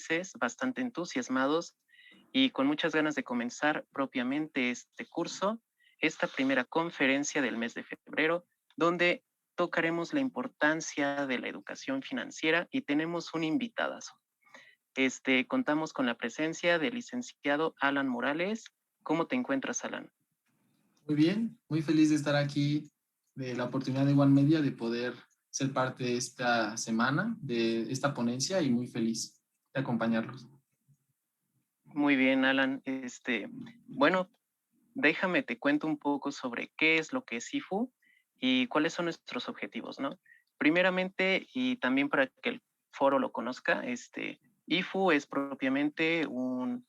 felices, bastante entusiasmados y con muchas ganas de comenzar propiamente este curso, esta primera conferencia del mes de febrero, donde tocaremos la importancia de la educación financiera y tenemos un invitadazo. Contamos con la presencia del licenciado Alan Morales. ¿Cómo te encuentras, Alan? Muy bien, muy feliz de estar aquí, de la oportunidad de One Media de poder ser parte de esta semana, de esta ponencia y muy feliz de acompañarlos. Muy bien, Alan. Bueno, déjame te cuento un poco sobre qué es lo que es IFU y cuáles son nuestros objetivos, ¿no? Primeramente, y también para que el foro lo conozca, IFU es propiamente un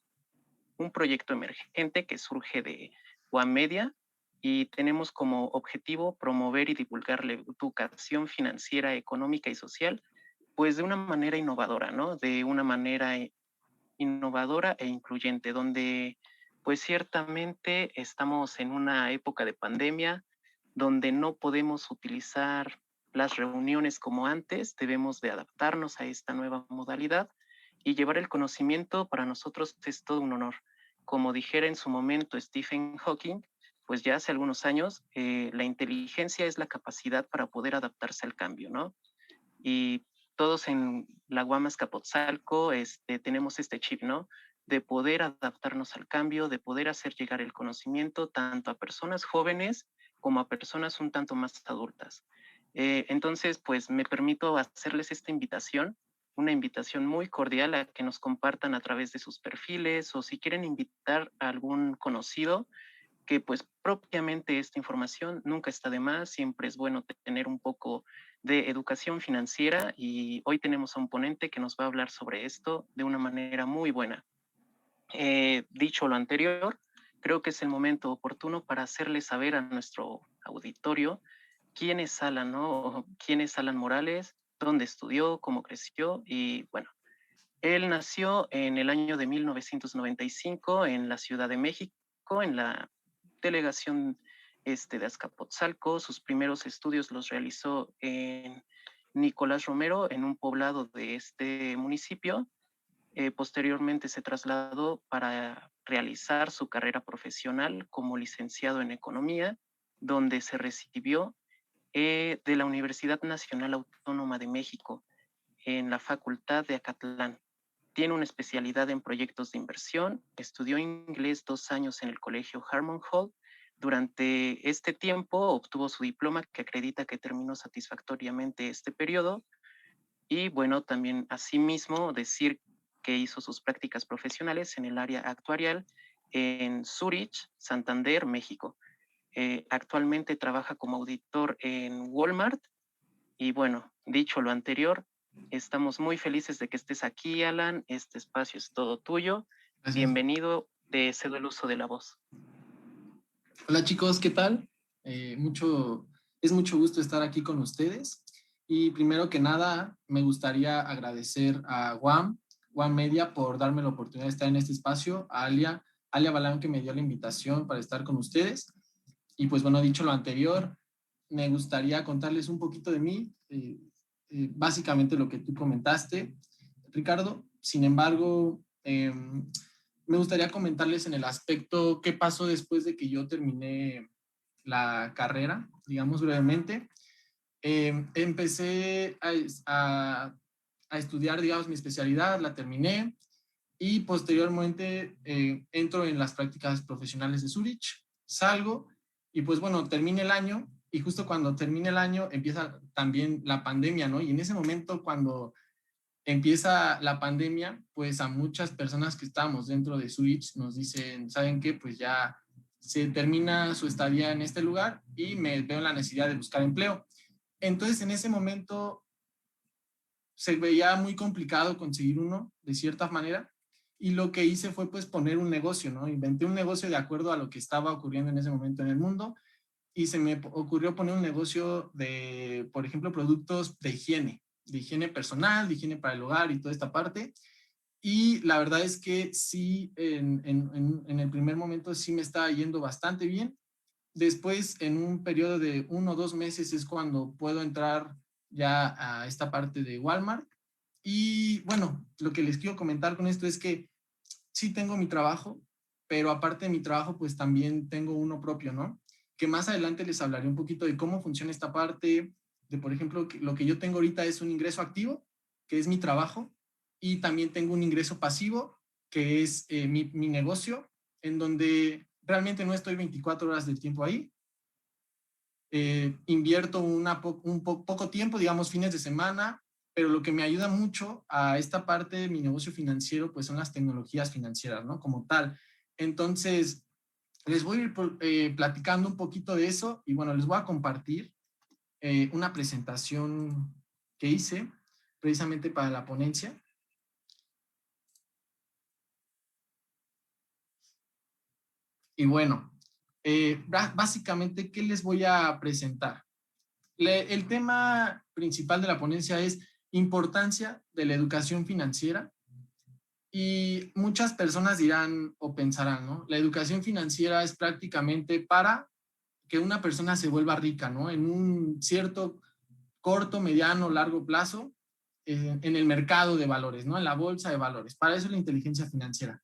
proyecto emergente que surge de One Media y tenemos como objetivo promover y divulgar la educación financiera, económica y social, pues de una manera innovadora, ¿no? De una manera innovadora e incluyente, donde pues ciertamente estamos en una época de pandemia donde no podemos utilizar las reuniones como antes, debemos de adaptarnos a esta nueva modalidad y llevar el conocimiento para nosotros es todo un honor. Como dijera en su momento Stephen Hawking, pues ya hace algunos años, la inteligencia es la capacidad para poder adaptarse al cambio, ¿no? Y todos en la Guama Azcapotzalco tenemos este chip, ¿no? De poder adaptarnos al cambio, de poder hacer llegar el conocimiento tanto a personas jóvenes como a personas un tanto más adultas. Entonces, pues me permito hacerles esta invitación, una invitación muy cordial a que nos compartan a través de sus perfiles o si quieren invitar a algún conocido, que pues propiamente esta información nunca está de más, siempre es bueno tener un poco de educación financiera y hoy tenemos a un ponente que nos va a hablar sobre esto de una manera muy buena. Dicho lo anterior, creo que es el momento oportuno para hacerle saber a nuestro auditorio quién es Alan, ¿no? ¿Quién es Alan Morales? ¿Dónde estudió? ¿Cómo creció? Y bueno, él nació en el año de 1995 en la Ciudad de México, en la delegación de Azcapotzalco. Sus primeros estudios los realizó en Nicolás Romero, en un poblado de este municipio. Posteriormente se trasladó para realizar su carrera profesional como licenciado en Economía, donde se recibió de la Universidad Nacional Autónoma de México en la Facultad de Acatlán. Tiene una especialidad en proyectos de inversión, estudió inglés 2 años en el colegio Harmon Hall. Durante este tiempo obtuvo su diploma que acredita que terminó satisfactoriamente este periodo y bueno, también asimismo decir que hizo sus prácticas profesionales en el área actuarial en Zurich, Santander, México. Actualmente trabaja como auditor en Walmart y bueno, dicho lo anterior, estamos muy felices de que estés aquí, Alan. Este espacio es todo tuyo. Gracias. Bienvenido, te cedo el uso de la voz. Hola chicos, ¿qué tal? Es mucho gusto estar aquí con ustedes. Y primero que nada, me gustaría agradecer a One Media por darme la oportunidad de estar en este espacio, a Alia Balán que me dio la invitación para estar con ustedes. Y pues bueno, dicho lo anterior, me gustaría contarles un poquito de mí, básicamente lo que tú comentaste, Ricardo. Sin embargo, me gustaría comentarles en el aspecto qué pasó después de que yo terminé la carrera, digamos brevemente. Empecé a estudiar, digamos, mi especialidad, la terminé y posteriormente entro en las prácticas profesionales de Zurich, salgo y pues bueno, termina el año y justo cuando termina el año empieza también la pandemia, ¿no? Y en ese momento cuando empieza la pandemia, pues a muchas personas que estábamos dentro de Zurich nos dicen, ¿saben qué? Pues ya se termina su estadía en este lugar y me veo en la necesidad de buscar empleo. Entonces en ese momento se veía muy complicado conseguir uno, de cierta manera, y lo que hice fue pues poner un negocio, ¿no? Inventé un negocio de acuerdo a lo que estaba ocurriendo en ese momento en el mundo y se me ocurrió poner un negocio de, por ejemplo, productos de higiene personal, de higiene para el hogar y toda esta parte. Y la verdad es que sí, en el primer momento sí me estaba yendo bastante bien. Después, en un periodo de 1 o 2 meses es cuando puedo entrar ya a esta parte de Walmart Y bueno, lo que les quiero comentar con esto es que sí tengo mi trabajo, pero aparte de mi trabajo, pues también tengo uno propio, ¿no? Que más adelante les hablaré un poquito de cómo funciona esta parte, de por ejemplo, que lo que yo tengo ahorita es un ingreso activo, que es mi trabajo, y también tengo un ingreso pasivo, que es mi negocio, en donde realmente no estoy 24 horas del tiempo ahí. Invierto poco tiempo, digamos fines de semana, pero lo que me ayuda mucho a esta parte de mi negocio financiero, pues son las tecnologías financieras, ¿no? Como tal. Entonces, les voy a ir platicando un poquito de eso y bueno, les voy a compartir una presentación que hice precisamente para la ponencia. Y bueno, básicamente, ¿qué les voy a presentar? El tema principal de la ponencia es importancia de la educación financiera. Y muchas personas dirán o pensarán, ¿no? La educación financiera es prácticamente para que una persona se vuelva rica, ¿no? En un cierto corto, mediano, largo plazo, en el mercado de valores, ¿no? En la bolsa de valores. Para eso es la inteligencia financiera.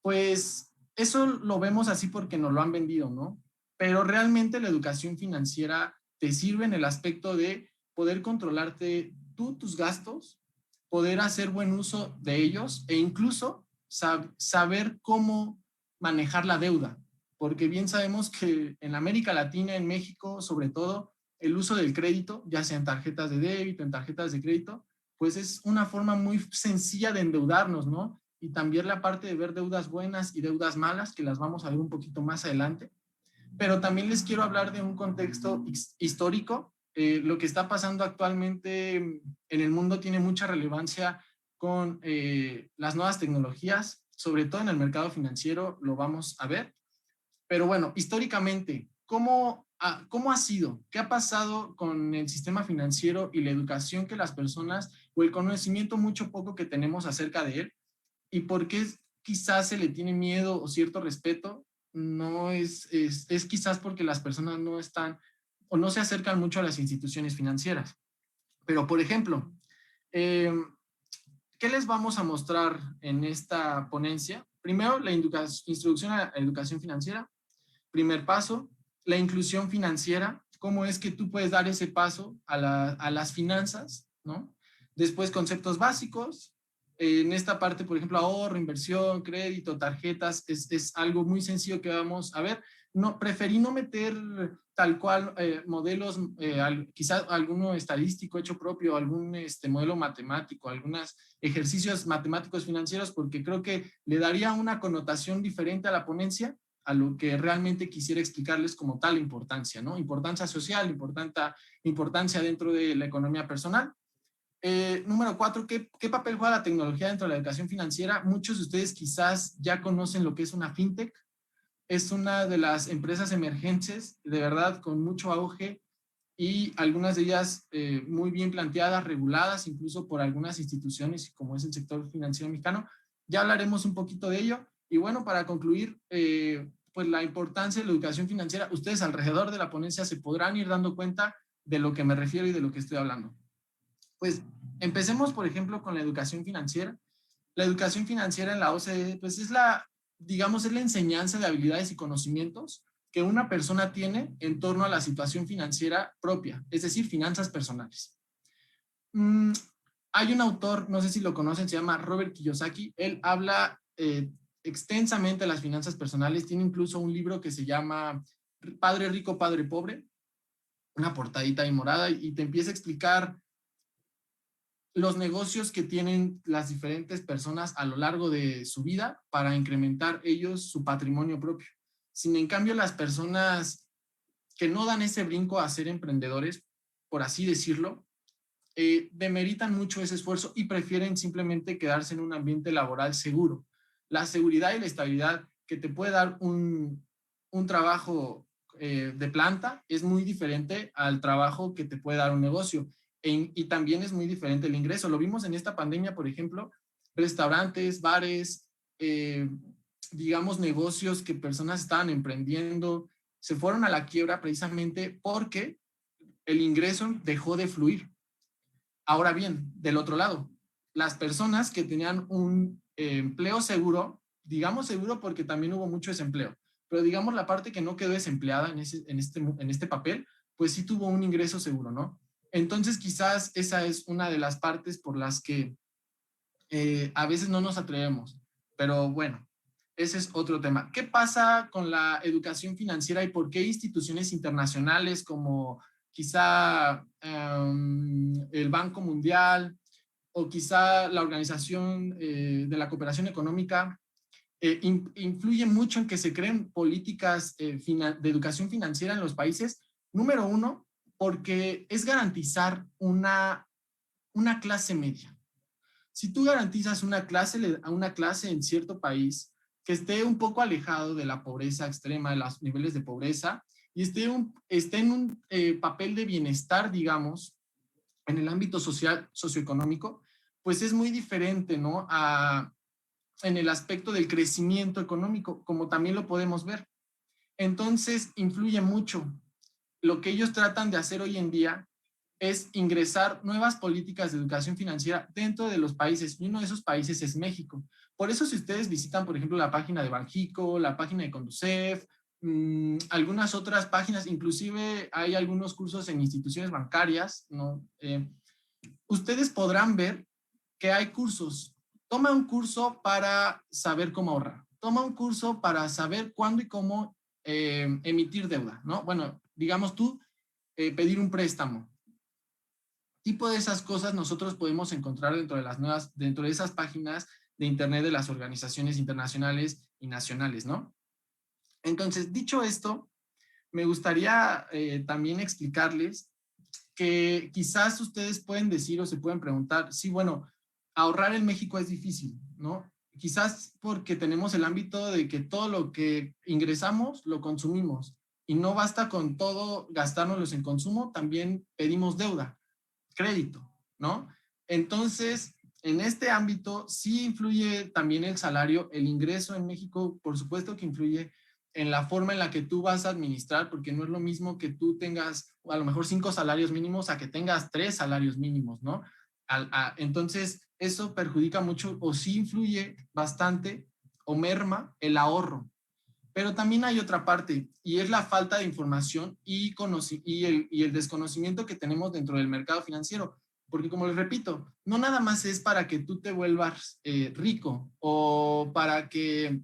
Pues eso lo vemos así porque nos lo han vendido, ¿no? Pero realmente la educación financiera te sirve en el aspecto de poder controlarte tú tus gastos, poder hacer buen uso de ellos e incluso saber cómo manejar la deuda, porque bien sabemos que en América Latina, en México, sobre todo, el uso del crédito, ya sea en tarjetas de débito, en tarjetas de crédito, pues es una forma muy sencilla de endeudarnos, ¿no? Y también la parte de ver deudas buenas y deudas malas, que las vamos a ver un poquito más adelante. Pero también les quiero hablar de un contexto histórico. Lo que está pasando actualmente en el mundo tiene mucha relevancia con las nuevas tecnologías, sobre todo en el mercado financiero, lo vamos a ver. Pero bueno, históricamente, ¿cómo ha sido? ¿Qué ha pasado con el sistema financiero y la educación que las personas o el conocimiento mucho poco que tenemos acerca de él? ¿Y por qué quizás se le tiene miedo o cierto respeto? No es quizás porque las personas no están o no se acercan mucho a las instituciones financieras. Pero, por ejemplo, eh, ¿qué les vamos a mostrar en esta ponencia? Primero, la introducción a la educación financiera. Primer paso, la inclusión financiera. ¿Cómo es que tú puedes dar ese paso a las finanzas, ¿no? Después, conceptos básicos. En esta parte, por ejemplo, ahorro, inversión, crédito, tarjetas, es algo muy sencillo que vamos a ver. No, preferí no meter tal cual modelos, quizás alguno estadístico hecho propio, algún modelo matemático, algunos ejercicios matemáticos financieros, porque creo que le daría una connotación diferente a la ponencia a lo que realmente quisiera explicarles como tal importancia, ¿no? Importancia social, importancia dentro de la economía personal. Número 4, ¿qué papel juega la tecnología dentro de la educación financiera? Muchos de ustedes quizás ya conocen lo que es una fintech. Es una de las empresas emergentes, de verdad, con mucho auge y algunas de ellas muy bien planteadas, reguladas, incluso por algunas instituciones, como es el sector financiero mexicano. Ya hablaremos un poquito de ello. Y bueno, para concluir, pues la importancia de la educación financiera, ustedes alrededor de la ponencia se podrán ir dando cuenta de lo que me refiero y de lo que estoy hablando. Pues empecemos, por ejemplo, con la educación financiera. La educación financiera en la OCDE, pues digamos, es la enseñanza de habilidades y conocimientos que una persona tiene en torno a la situación financiera propia, es decir, finanzas personales. Hay un autor, no sé si lo conocen, se llama Robert Kiyosaki. Él habla extensamente de las finanzas personales. Tiene incluso un libro que se llama Padre Rico, Padre Pobre, una portadita ahí morada, y te empieza a explicar los negocios que tienen las diferentes personas a lo largo de su vida para incrementar ellos su patrimonio propio. Sin en cambio, las personas que no dan ese brinco a ser emprendedores, por así decirlo, demeritan mucho ese esfuerzo y prefieren simplemente quedarse en un ambiente laboral seguro. La seguridad y la estabilidad que te puede dar un trabajo de planta es muy diferente al trabajo que te puede dar un negocio. Y también es muy diferente el ingreso. Lo vimos en esta pandemia, por ejemplo, restaurantes, bares, digamos, negocios que personas estaban emprendiendo, se fueron a la quiebra precisamente porque el ingreso dejó de fluir. Ahora bien, del otro lado, las personas que tenían un empleo seguro, digamos seguro porque también hubo mucho desempleo, pero digamos la parte que no quedó desempleada en este papel, pues sí tuvo un ingreso seguro, ¿no? Entonces quizás esa es una de las partes por las que a veces no nos atrevemos, pero bueno, ese es otro tema. ¿Qué pasa con la educación financiera y por qué instituciones internacionales como quizá el Banco Mundial o quizá la Organización de la Cooperación Económica influye mucho en que se creen políticas de educación financiera en los países? Número uno, porque es garantizar una clase media. Si tú garantizas una clase en cierto país que esté un poco alejado de la pobreza extrema, de los niveles de pobreza, y esté en un papel de bienestar, digamos, en el ámbito social, socioeconómico, pues es muy diferente, ¿no? En el aspecto del crecimiento económico, como también lo podemos ver. Entonces, influye mucho. Lo que ellos tratan de hacer hoy en día es ingresar nuevas políticas de educación financiera dentro de los países, y uno de esos países es México. Por eso, si ustedes visitan, por ejemplo, la página de Banjico, la página de Conducef, algunas otras páginas, inclusive hay algunos cursos en instituciones bancarias, ¿no? Ustedes podrán ver que hay cursos. Toma un curso para saber cómo ahorrar. Toma un curso para saber cuándo y cómo emitir deuda, ¿no? Bueno, digamos tú, pedir un préstamo. Tipo de esas cosas nosotros podemos encontrar dentro de esas páginas de internet de las organizaciones internacionales y nacionales, ¿no? Entonces, dicho esto, me gustaría también explicarles que quizás ustedes pueden decir o se pueden preguntar, sí, bueno, ahorrar en México es difícil, ¿no? Quizás porque tenemos el ámbito de que todo lo que ingresamos lo consumimos y no basta con todo gastárnoslos en consumo, también pedimos deuda, crédito, ¿no? Entonces, en este ámbito sí influye también el salario, el ingreso en México, por supuesto que influye en la forma en la que tú vas a administrar, porque no es lo mismo que tú tengas a lo mejor 5 salarios mínimos a que tengas 3 salarios mínimos, ¿no? Entonces, eso perjudica mucho o sí influye bastante o merma el ahorro. Pero también hay otra parte y es la falta de información y el desconocimiento que tenemos dentro del mercado financiero. Porque como les repito, no nada más es para que tú te vuelvas rico o para que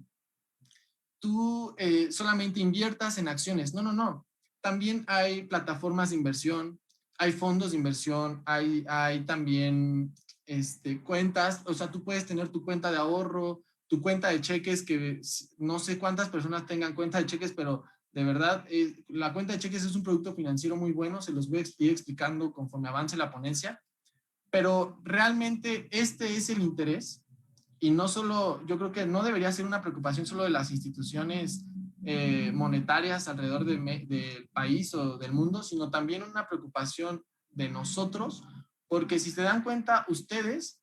tú solamente inviertas en acciones. No, no, no. También hay plataformas de inversión, hay fondos de inversión, hay también cuentas, o sea, tú puedes tener tu cuenta de ahorro, tu cuenta de cheques, que no sé cuántas personas tengan cuenta de cheques, pero de verdad, la cuenta de cheques es un producto financiero muy bueno, se los voy a ir explicando conforme avance la ponencia, pero realmente este es el interés y no solo, yo creo que no debería ser una preocupación solo de las instituciones monetarias alrededor del país o del mundo, sino también una preocupación de nosotros, porque si se dan cuenta, ustedes,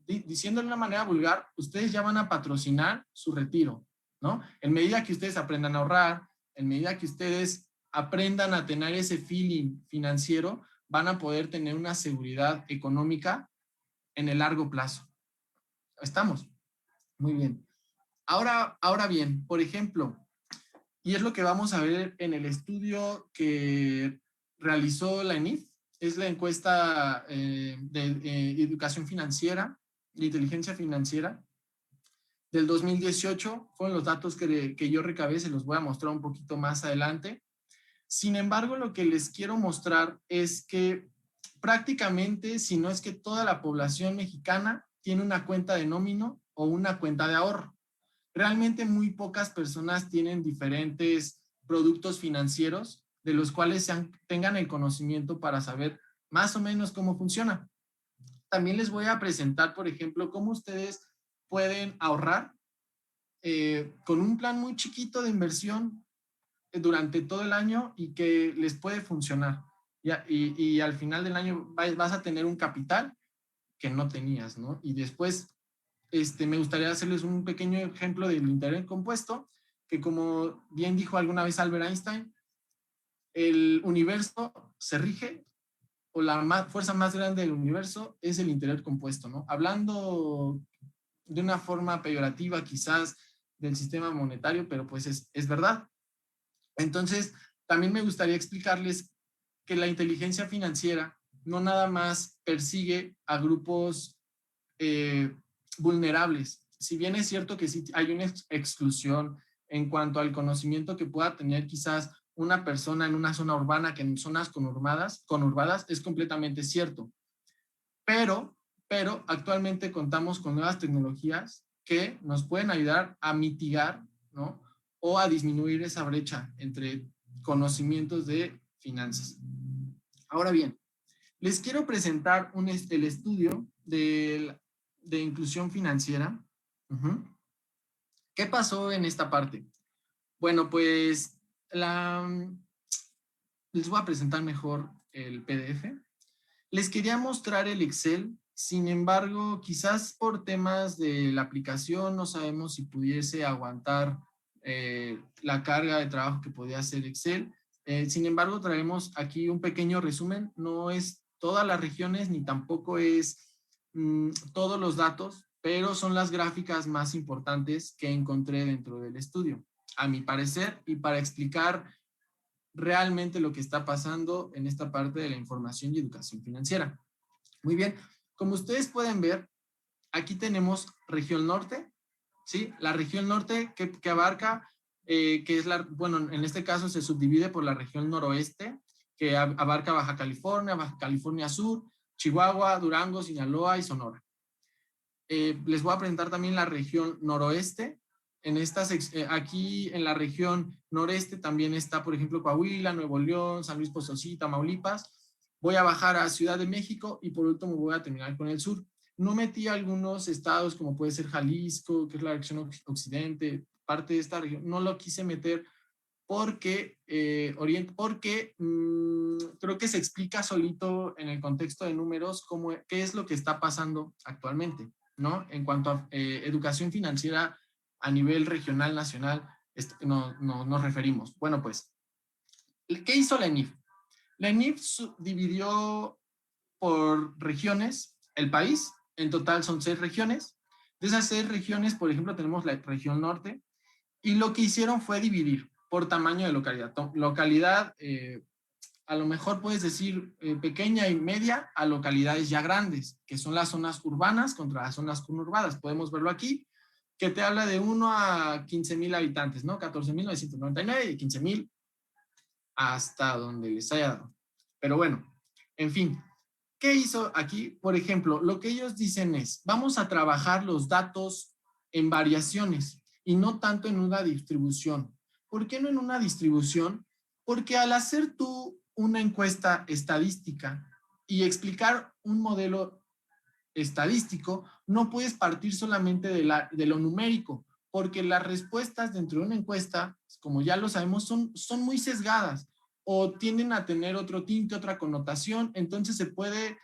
diciendo de una manera vulgar, ustedes ya van a patrocinar su retiro, ¿no? En medida que ustedes aprendan a ahorrar, en medida que ustedes aprendan a tener ese feeling financiero, van a poder tener una seguridad económica en el largo plazo. ¿Estamos? Muy bien. Ahora bien, por ejemplo, y es lo que vamos a ver en el estudio que realizó la ENIF, es la encuesta de educación financiera, de inteligencia financiera del 2018, fueron los datos que yo recabé, se los voy a mostrar un poquito más adelante. Sin embargo, lo que les quiero mostrar es que prácticamente, si no es que toda la población mexicana tiene una cuenta de nómino o una cuenta de ahorro. Realmente muy pocas personas tienen diferentes productos financieros de los cuales tengan el conocimiento para saber más o menos cómo funciona. También les voy a presentar, por ejemplo, cómo ustedes pueden ahorrar con un plan muy chiquito de inversión durante todo el año y que les puede funcionar. Y al final del año vas a tener un capital que no tenías, ¿no? Y después me gustaría hacerles un pequeño ejemplo del interés compuesto, que como bien dijo alguna vez Albert Einstein, el universo se rige o la fuerza más grande del universo es el interior compuesto, ¿no? Hablando de una forma peyorativa quizás del sistema monetario, pero pues es verdad. Entonces, también me gustaría explicarles que la inteligencia financiera no nada más persigue a grupos eh, vulnerables. Si bien es cierto que sí hay una exclusión en cuanto al conocimiento que pueda tener quizás una persona en una zona urbana que en zonas conurbadas es completamente cierto. Pero, pero actualmente contamos con nuevas tecnologías que nos pueden ayudar a mitigar, ¿no? O a disminuir esa brecha entre conocimientos de finanzas. Ahora bien, les quiero presentar el estudio de inclusión financiera. ¿Qué pasó en esta parte? Bueno, pues les voy a presentar mejor el PDF. Les quería mostrar el Excel, sin embargo, quizás por temas de la aplicación no sabemos si pudiese aguantar la carga de trabajo que podía hacer Excel. Sin embargo, traemos aquí un pequeño resumen. No es todas las regiones ni tampoco es todos los datos, pero son las gráficas más importantes que encontré dentro del estudio, a mi parecer, y para explicar realmente lo que está pasando en esta parte de la información y educación financiera. Muy bien, como ustedes pueden ver, aquí tenemos región norte, ¿sí? La región norte que abarca, que es bueno, en este caso se subdivide por la región noroeste, que abarca Baja California Sur, Chihuahua, Durango, Sinaloa y Sonora. Les voy a presentar también la región noroeste. Aquí en la región noreste también está, por ejemplo, Coahuila, Nuevo León, San Luis Potosí, Tamaulipas. Voy a bajar a Ciudad de México y por último voy a terminar con el sur. No metí algunos estados como puede ser Jalisco, que es la región occidente, parte de esta región. No lo quise meter porque creo que se explica solito en el contexto de números qué es lo que está pasando actualmente, ¿no? En cuanto a educación financiera a nivel regional, nacional, nos referimos. Bueno, pues, ¿qué hizo la ENIF? La ENIF dividió por regiones el país. En total son 6 regiones. De esas 6 regiones, por ejemplo, tenemos la región norte, y lo que hicieron fue dividir por tamaño de localidad. Localidad, a lo mejor puedes decir pequeña y media, a localidades ya grandes, que son las zonas urbanas contra las zonas conurbadas. Podemos verlo aquí, que te habla de 1 a 15,000 habitantes, ¿no? 14,999 y 15,000 hasta donde les haya dado. Pero bueno, en fin, ¿qué hizo aquí? Por ejemplo, lo que ellos dicen es, vamos a trabajar los datos en variaciones y no tanto en una distribución. ¿Por qué no en una distribución? Porque al hacer tú una encuesta estadística y explicar un modelo estadístico, no puedes partir solamente de lo numérico, porque las respuestas dentro de una encuesta, como ya lo sabemos, son muy sesgadas o tienden a tener otro tinte, otra connotación, entonces se puede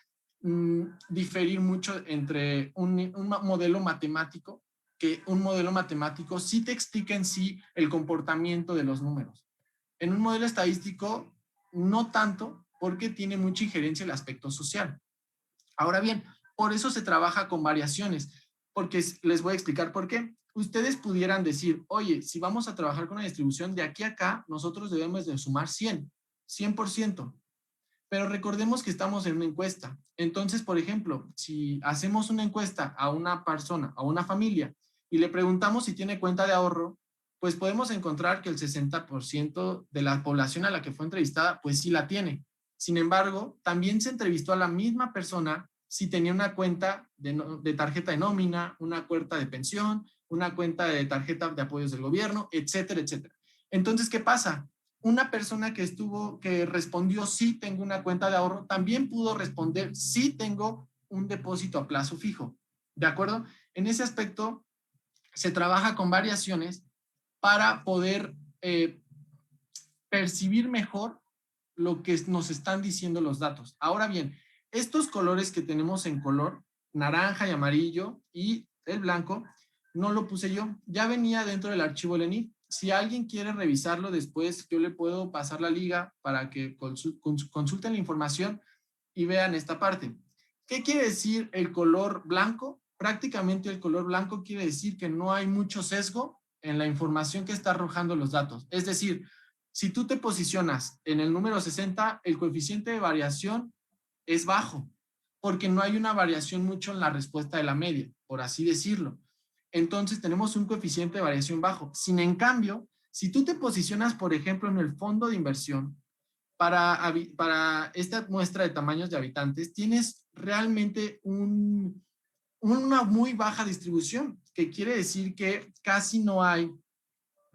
diferir mucho entre un modelo matemático, que un modelo matemático sí te explica en sí el comportamiento de los números. En un modelo estadístico, no tanto, porque tiene mucha injerencia el aspecto social. Ahora bien, por eso se trabaja con variaciones, porque les voy a explicar por qué. Ustedes pudieran decir, oye, si vamos a trabajar con una distribución de aquí a acá, nosotros debemos de sumar 100%. Pero recordemos que estamos en una encuesta. Entonces, por ejemplo, si hacemos una encuesta a una persona, a una familia, y le preguntamos si tiene cuenta de ahorro, pues podemos encontrar que el 60% de la población a la que fue entrevistada, pues sí la tiene. Sin embargo, también se entrevistó a la misma persona si tenía una cuenta de tarjeta de nómina, una cuenta de pensión, una cuenta de tarjeta de apoyos del gobierno, etcétera, etcétera. Entonces, ¿qué pasa? Una persona que respondió sí tengo una cuenta de ahorro, también pudo responder sí tengo un depósito a plazo fijo. ¿De acuerdo? En ese aspecto se trabaja con variaciones para poder percibir mejor lo que nos están diciendo los datos. Ahora bien, estos colores que tenemos en color, naranja y amarillo y el blanco, no lo puse yo, ya venía dentro del archivo LENIF. Si alguien quiere revisarlo después, yo le puedo pasar la liga para que consulten la información, y vean esta parte. ¿Qué quiere decir el color blanco? Prácticamente el color blanco quiere decir que no hay mucho sesgo en la información que está arrojando los datos. Es decir, si tú te posicionas en el número 60, el coeficiente de variación es bajo, porque no hay una variación mucho en la respuesta de la media, por así decirlo. Entonces tenemos un coeficiente de variación bajo. Sin en cambio, si tú te posicionas, por ejemplo, en el fondo de inversión, para esta muestra de tamaños de habitantes, tienes realmente una muy baja distribución, que quiere decir que casi no hay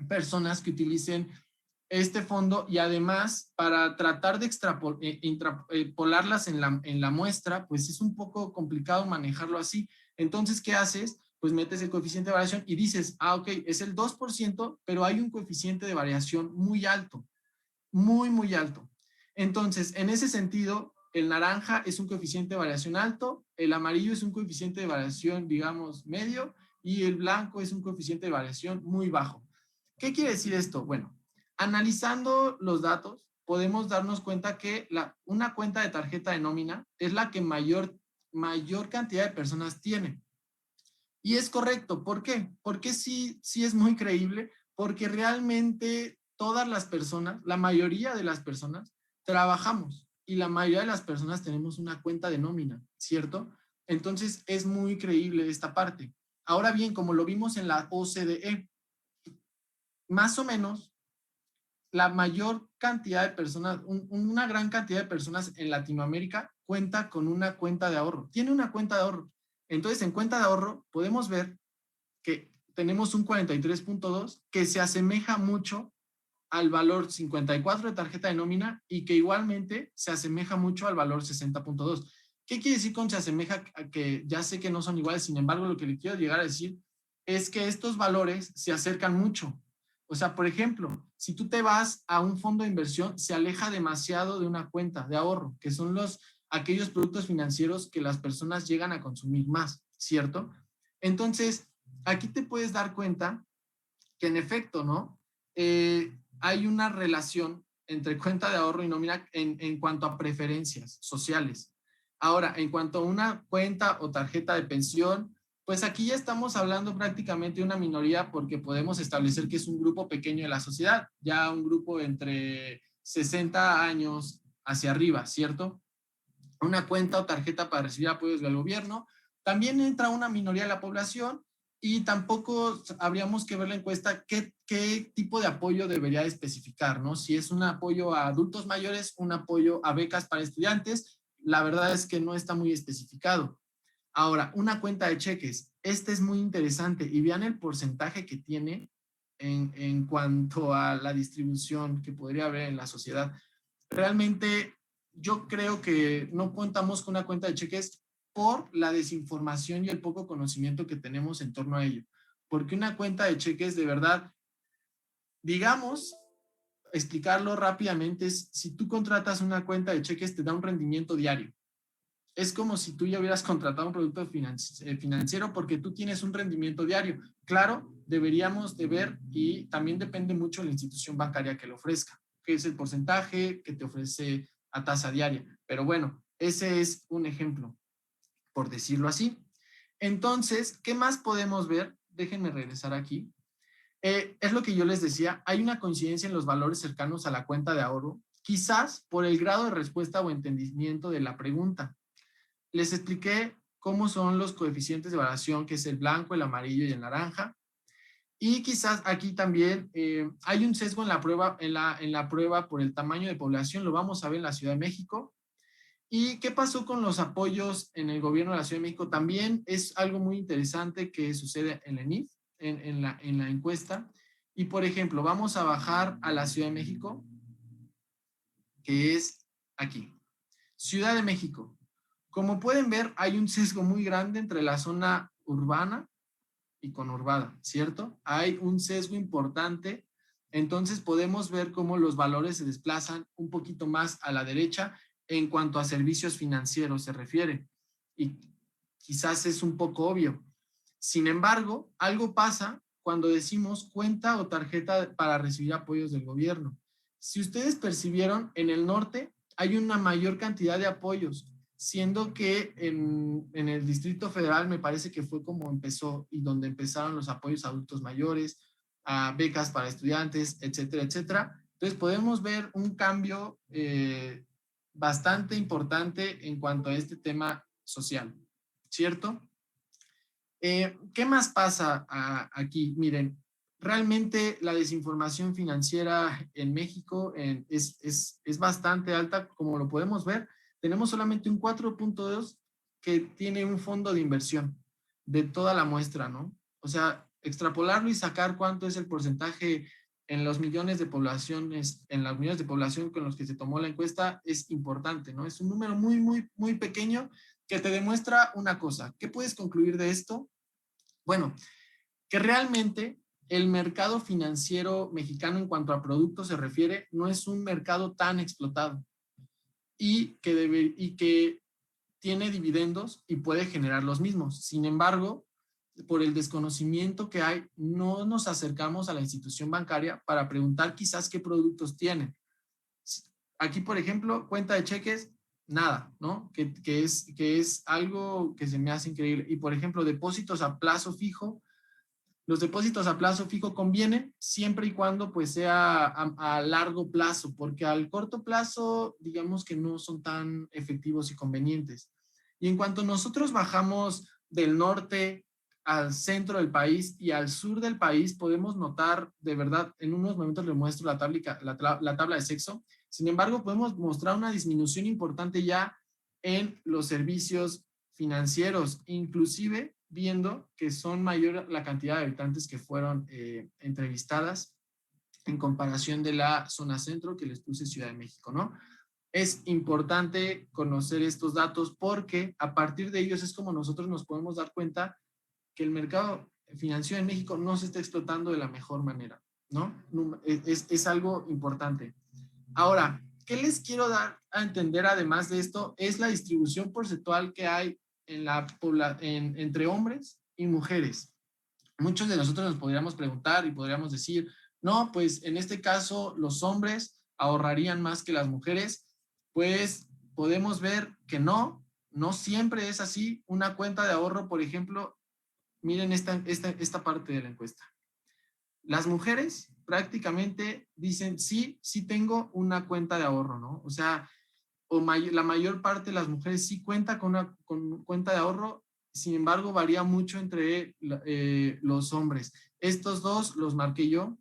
personas que utilicen este fondo y además para tratar de extrapolarlas en la muestra, pues es un poco complicado manejarlo así. Entonces, ¿qué haces? Pues metes el coeficiente de variación y dices, ok, es el 2%, pero hay un coeficiente de variación muy alto, muy, muy alto. Entonces, en ese sentido, el naranja es un coeficiente de variación alto, el amarillo es un coeficiente de variación, digamos, medio, y el blanco es un coeficiente de variación muy bajo. ¿Qué quiere decir esto? Bueno, analizando los datos, podemos darnos cuenta que una cuenta de tarjeta de nómina es la que mayor cantidad de personas tiene. Y es correcto. ¿Por qué? Porque sí es muy creíble, porque realmente todas las personas, la mayoría de las personas, trabajamos y la mayoría de las personas tenemos una cuenta de nómina, ¿cierto? Entonces es muy creíble esta parte. Ahora bien, como lo vimos en la OCDE, más o menos la mayor cantidad de personas, una gran cantidad de personas en Latinoamérica cuenta con una cuenta de ahorro, tiene una cuenta de ahorro. Entonces, en cuenta de ahorro podemos ver que tenemos un 43.2 que se asemeja mucho al valor 54 de tarjeta de nómina y que igualmente se asemeja mucho al valor 60.2. ¿Qué quiere decir con se asemeja? Que ya sé que no son iguales, sin embargo, lo que le quiero llegar a decir es que estos valores se acercan mucho. O sea, por ejemplo, si tú te vas a un fondo de inversión, se aleja demasiado de una cuenta de ahorro, que son aquellos productos financieros que las personas llegan a consumir más, ¿cierto? Entonces, aquí te puedes dar cuenta que en efecto, ¿no? Hay una relación entre cuenta de ahorro y nómina en cuanto a preferencias sociales. Ahora, en cuanto a una cuenta o tarjeta de pensión, pues aquí ya estamos hablando prácticamente de una minoría porque podemos establecer que es un grupo pequeño de la sociedad, ya un grupo entre 60 años hacia arriba, ¿cierto? Una cuenta o tarjeta para recibir apoyos del gobierno. También entra una minoría de la población y tampoco habríamos que ver la encuesta qué tipo de apoyo debería especificar, ¿no? Si es un apoyo a adultos mayores, un apoyo a becas para estudiantes, la verdad es que no está muy especificado. Ahora, una cuenta de cheques, este es muy interesante y vean el porcentaje que tiene en cuanto a la distribución que podría haber en la sociedad. Realmente yo creo que no contamos con una cuenta de cheques por la desinformación y el poco conocimiento que tenemos en torno a ello. Porque una cuenta de cheques de verdad, digamos, explicarlo rápidamente es, si tú contratas una cuenta de cheques te da un rendimiento diario. Es como si tú ya hubieras contratado un producto financiero porque tú tienes un rendimiento diario. Claro, deberíamos de ver y también depende mucho de la institución bancaria que lo ofrezca, que es el porcentaje que te ofrece a tasa diaria. Pero bueno, ese es un ejemplo, por decirlo así. Entonces, ¿qué más podemos ver? Déjenme regresar aquí. Es lo que yo les decía, hay una coincidencia en los valores cercanos a la cuenta de ahorro, quizás por el grado de respuesta o entendimiento de la pregunta. Les expliqué cómo son los coeficientes de variación, que es el blanco, el amarillo y el naranja. Y quizás aquí también hay un sesgo en la prueba, en la prueba por el tamaño de población, lo vamos a ver en la Ciudad de México. ¿Y qué pasó con los apoyos en el gobierno de la Ciudad de México? También es algo muy interesante que sucede en la ENIF, en la encuesta. Y por ejemplo, vamos a bajar a la Ciudad de México, que es aquí. Ciudad de México. Como pueden ver, hay un sesgo muy grande entre la zona urbana y conurbada, ¿cierto? Hay un sesgo importante, entonces podemos ver cómo los valores se desplazan un poquito más a la derecha en cuanto a servicios financieros se refiere. Y quizás es un poco obvio. Sin embargo, algo pasa cuando decimos cuenta o tarjeta para recibir apoyos del gobierno. Si ustedes percibieron, en el norte hay una mayor cantidad de apoyos siendo que en el Distrito Federal me parece que fue como empezó y donde empezaron los apoyos a adultos mayores, a becas para estudiantes, etcétera, etcétera. Entonces podemos ver un cambio bastante importante en cuanto a este tema social, ¿cierto? ¿Qué más pasa aquí? Miren, realmente la desinformación financiera en México es bastante alta, como lo podemos ver. Tenemos solamente un 4.2 que tiene un fondo de inversión de toda la muestra, ¿no? O sea, extrapolarlo y sacar cuánto es el porcentaje en los millones de poblaciones, en los millones de población con los que se tomó la encuesta es importante, ¿no? Es un número muy, muy, muy pequeño que te demuestra una cosa. ¿Qué puedes concluir de esto? Bueno, que realmente el mercado financiero mexicano en cuanto a productos se refiere no es un mercado tan explotado y que tiene dividendos y puede generar los mismos. Sin embargo, por el desconocimiento que hay, no nos acercamos a la institución bancaria para preguntar quizás qué productos tienen. Aquí, por ejemplo, cuenta de cheques, nada, ¿no? Que es algo que se me hace increíble. Y, por ejemplo, depósitos a plazo fijo. Los depósitos a plazo fijo convienen siempre y cuando pues sea a largo plazo, porque al corto plazo digamos que no son tan efectivos y convenientes. Y en cuanto nosotros bajamos del norte al centro del país y al sur del país, podemos notar, de verdad, en unos momentos les muestro la tabla de sexo, sin embargo, podemos mostrar una disminución importante ya en los servicios financieros, inclusive viendo que son mayor la cantidad de habitantes que fueron entrevistadas en comparación de la zona centro que les puse Ciudad de México, ¿no? Es importante conocer estos datos porque a partir de ellos es como nosotros nos podemos dar cuenta que el mercado financiero en México no se está explotando de la mejor manera, ¿no? Es algo importante. Ahora, ¿qué les quiero dar a entender además de esto? Es la distribución porcentual que hay entre hombres y mujeres. Muchos de nosotros nos podríamos preguntar y podríamos decir, no, pues en este caso los hombres ahorrarían más que las mujeres. Pues podemos ver que no siempre es así. Una cuenta de ahorro, por ejemplo, miren esta parte de la encuesta. Las mujeres prácticamente dicen, sí, sí tengo una cuenta de ahorro, ¿no? O sea, la mayor parte de las mujeres sí cuenta con una cuenta de ahorro, sin embargo, varía mucho entre los hombres. Estos dos los marqué yo,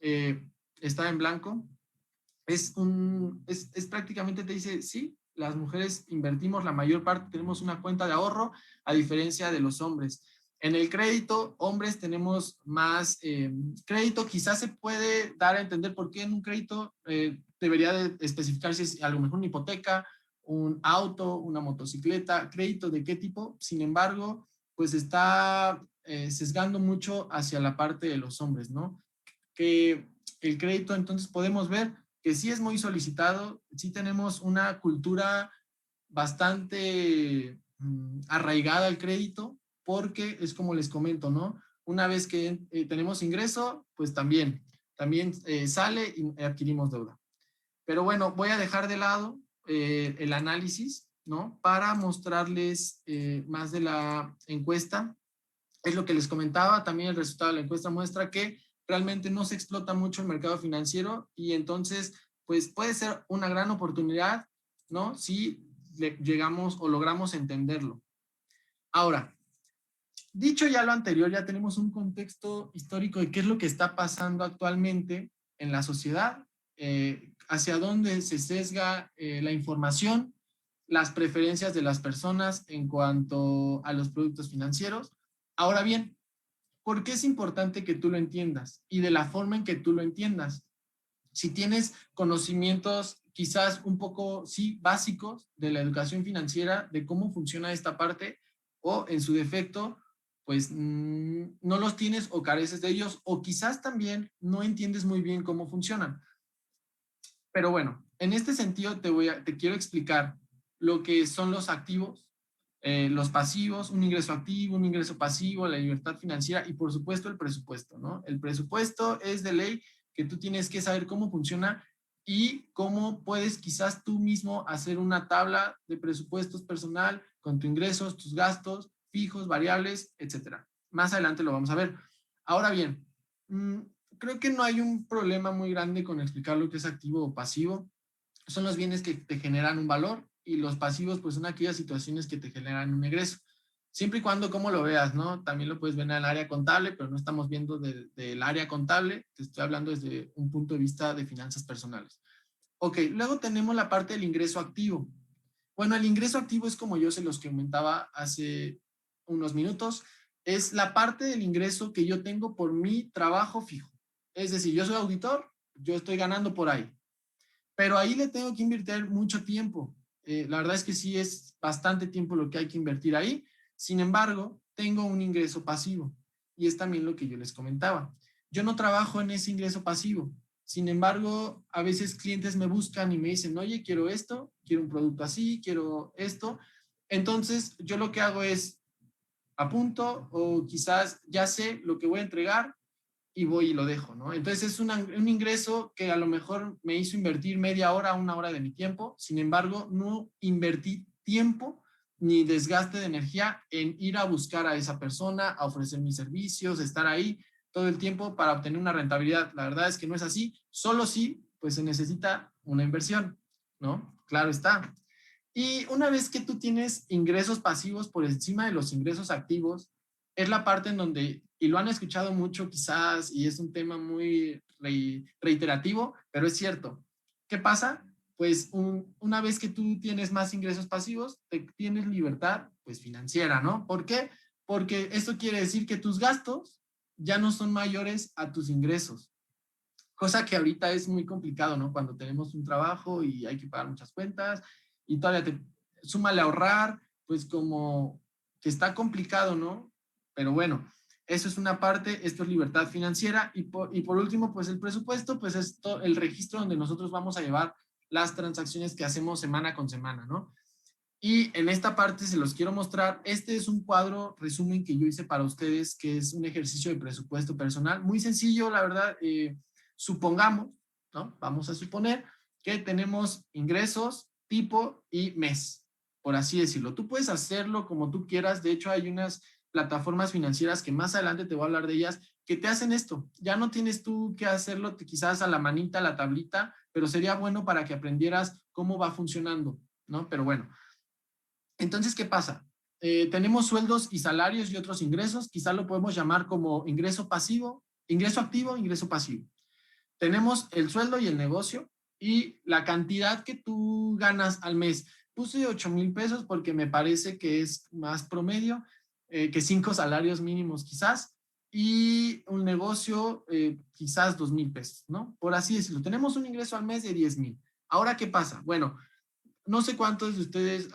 está en blanco. Es prácticamente te dice, sí, las mujeres invertimos, la mayor parte tenemos una cuenta de ahorro, a diferencia de los hombres. En el crédito, hombres tenemos más crédito, quizás se puede dar a entender por qué en un crédito debería de especificar si es a lo mejor una hipoteca, un auto, una motocicleta, crédito de qué tipo. Sin embargo, pues está sesgando mucho hacia la parte de los hombres, ¿no? Que el crédito, entonces podemos ver que sí es muy solicitado, sí tenemos una cultura bastante arraigada al crédito, porque es como les comento, ¿no? Una vez que tenemos ingreso, pues también sale y adquirimos deuda. Pero bueno, voy a dejar de lado el análisis, ¿no? Para mostrarles más de la encuesta. Es lo que les comentaba, también el resultado de la encuesta muestra que realmente no se explota mucho el mercado financiero y entonces, pues puede ser una gran oportunidad, ¿no? Si llegamos o logramos entenderlo. Ahora, dicho ya lo anterior, ya tenemos un contexto histórico de qué es lo que está pasando actualmente en la sociedad, hacia dónde se sesga la información, las preferencias de las personas en cuanto a los productos financieros. Ahora bien, ¿por qué es importante que tú lo entiendas? Y de la forma en que tú lo entiendas. Si tienes conocimientos quizás un poco, sí, básicos de la educación financiera, de cómo funciona esta parte, o en su defecto, pues no los tienes o careces de ellos, o quizás también no entiendes muy bien cómo funcionan. Pero bueno, en este sentido te quiero explicar lo que son los activos, los pasivos, un ingreso activo, un ingreso pasivo, la libertad financiera y por supuesto el presupuesto, ¿no? El presupuesto es de ley que tú tienes que saber cómo funciona y cómo puedes quizás tú mismo hacer una tabla de presupuestos personal con tus ingresos, tus gastos, fijos, variables, etcétera. Más adelante lo vamos a ver. Ahora bien, creo que no hay un problema muy grande con explicar lo que es activo o pasivo. Son los bienes que te generan un valor y los pasivos pues son aquellas situaciones que te generan un egreso. Siempre y cuando como lo veas, ¿no? También lo puedes ver en el área contable, pero no estamos viendo del área contable, te estoy hablando desde un punto de vista de finanzas personales. Ok, luego tenemos la parte del ingreso activo. Bueno, el ingreso activo es como yo se los comentaba hace unos minutos, es la parte del ingreso que yo tengo por mi trabajo fijo. Es decir, yo soy auditor, yo estoy ganando por ahí, pero ahí le tengo que invertir mucho tiempo. La verdad es que sí es bastante tiempo lo que hay que invertir ahí. Sin embargo, tengo un ingreso pasivo y es también lo que yo les comentaba. Yo no trabajo en ese ingreso pasivo. Sin embargo, a veces clientes me buscan y me dicen, oye, quiero esto, quiero un producto así, quiero esto. Entonces, yo lo que hago es apunto o quizás ya sé lo que voy a entregar y voy y lo dejo, ¿no? Entonces es un ingreso que a lo mejor me hizo invertir media hora, una hora de mi tiempo, sin embargo, no invertí tiempo ni desgaste de energía en ir a buscar a esa persona, a ofrecer mis servicios, estar ahí todo el tiempo para obtener una rentabilidad. La verdad es que no es así, solo sí, pues se necesita una inversión, ¿no? Claro está. Y una vez que tú tienes ingresos pasivos por encima de los ingresos activos, es la parte en donde, y lo han escuchado mucho quizás, y es un tema muy reiterativo, pero es cierto. ¿Qué pasa? Pues una vez que tú tienes más ingresos pasivos, tienes libertad pues financiera, ¿no? ¿Por qué? Porque esto quiere decir que tus gastos ya no son mayores a tus ingresos, cosa que ahorita es muy complicado, ¿no? Cuando tenemos un trabajo y hay que pagar muchas cuentas y todavía te súmale ahorrar, pues como que está complicado, ¿no? Pero bueno, eso es una parte, esto es libertad financiera y por último, pues el presupuesto, pues es el registro donde nosotros vamos a llevar las transacciones que hacemos semana con semana, ¿no? Y en esta parte se los quiero mostrar. Este es un cuadro resumen que yo hice para ustedes, que es un ejercicio de presupuesto personal. Muy sencillo, la verdad. Supongamos, ¿no? Vamos a suponer que tenemos ingresos, tipo y mes, por así decirlo. Tú puedes hacerlo como tú quieras. De hecho, hay unas plataformas financieras que más adelante te voy a hablar de ellas, que te hacen esto. Ya no tienes tú que hacerlo quizás a la manita, a la tablita, pero sería bueno para que aprendieras cómo va funcionando, ¿no? Pero bueno. Entonces, ¿qué pasa? Tenemos sueldos y salarios y otros ingresos, quizá lo podemos llamar como ingreso pasivo, ingreso activo, ingreso pasivo. Tenemos el sueldo y el negocio y la cantidad que tú ganas al mes. Puse 8,000 pesos porque me parece que es más promedio que 5 salarios mínimos quizás y un negocio quizás 2,000 pesos, ¿no? Por así decirlo. Tenemos un ingreso al mes de 10,000. Ahora, ¿qué pasa? Bueno, no sé cuántos de ustedes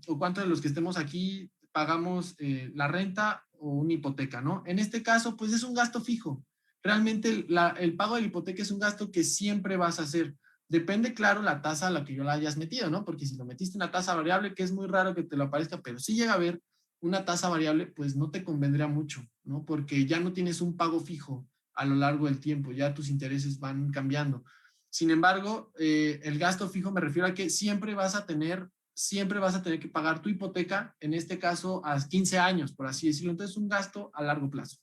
o cuántos de los que estemos aquí pagamos la renta o una hipoteca, ¿no? En este caso, pues es un gasto fijo. Realmente el pago de la hipoteca es un gasto que siempre vas a hacer. Depende, claro, la tasa a la que yo la hayas metido, ¿no? Porque si lo metiste una tasa variable, que es muy raro que te lo aparezca, pero si llega a haber una tasa variable, pues no te convendría mucho, ¿no? Porque ya no tienes un pago fijo a lo largo del tiempo, ya tus intereses van cambiando. Sin embargo, el gasto fijo me refiero a que siempre vas a tener que pagar tu hipoteca, en este caso a 15 años, por así decirlo. Entonces, un gasto a largo plazo.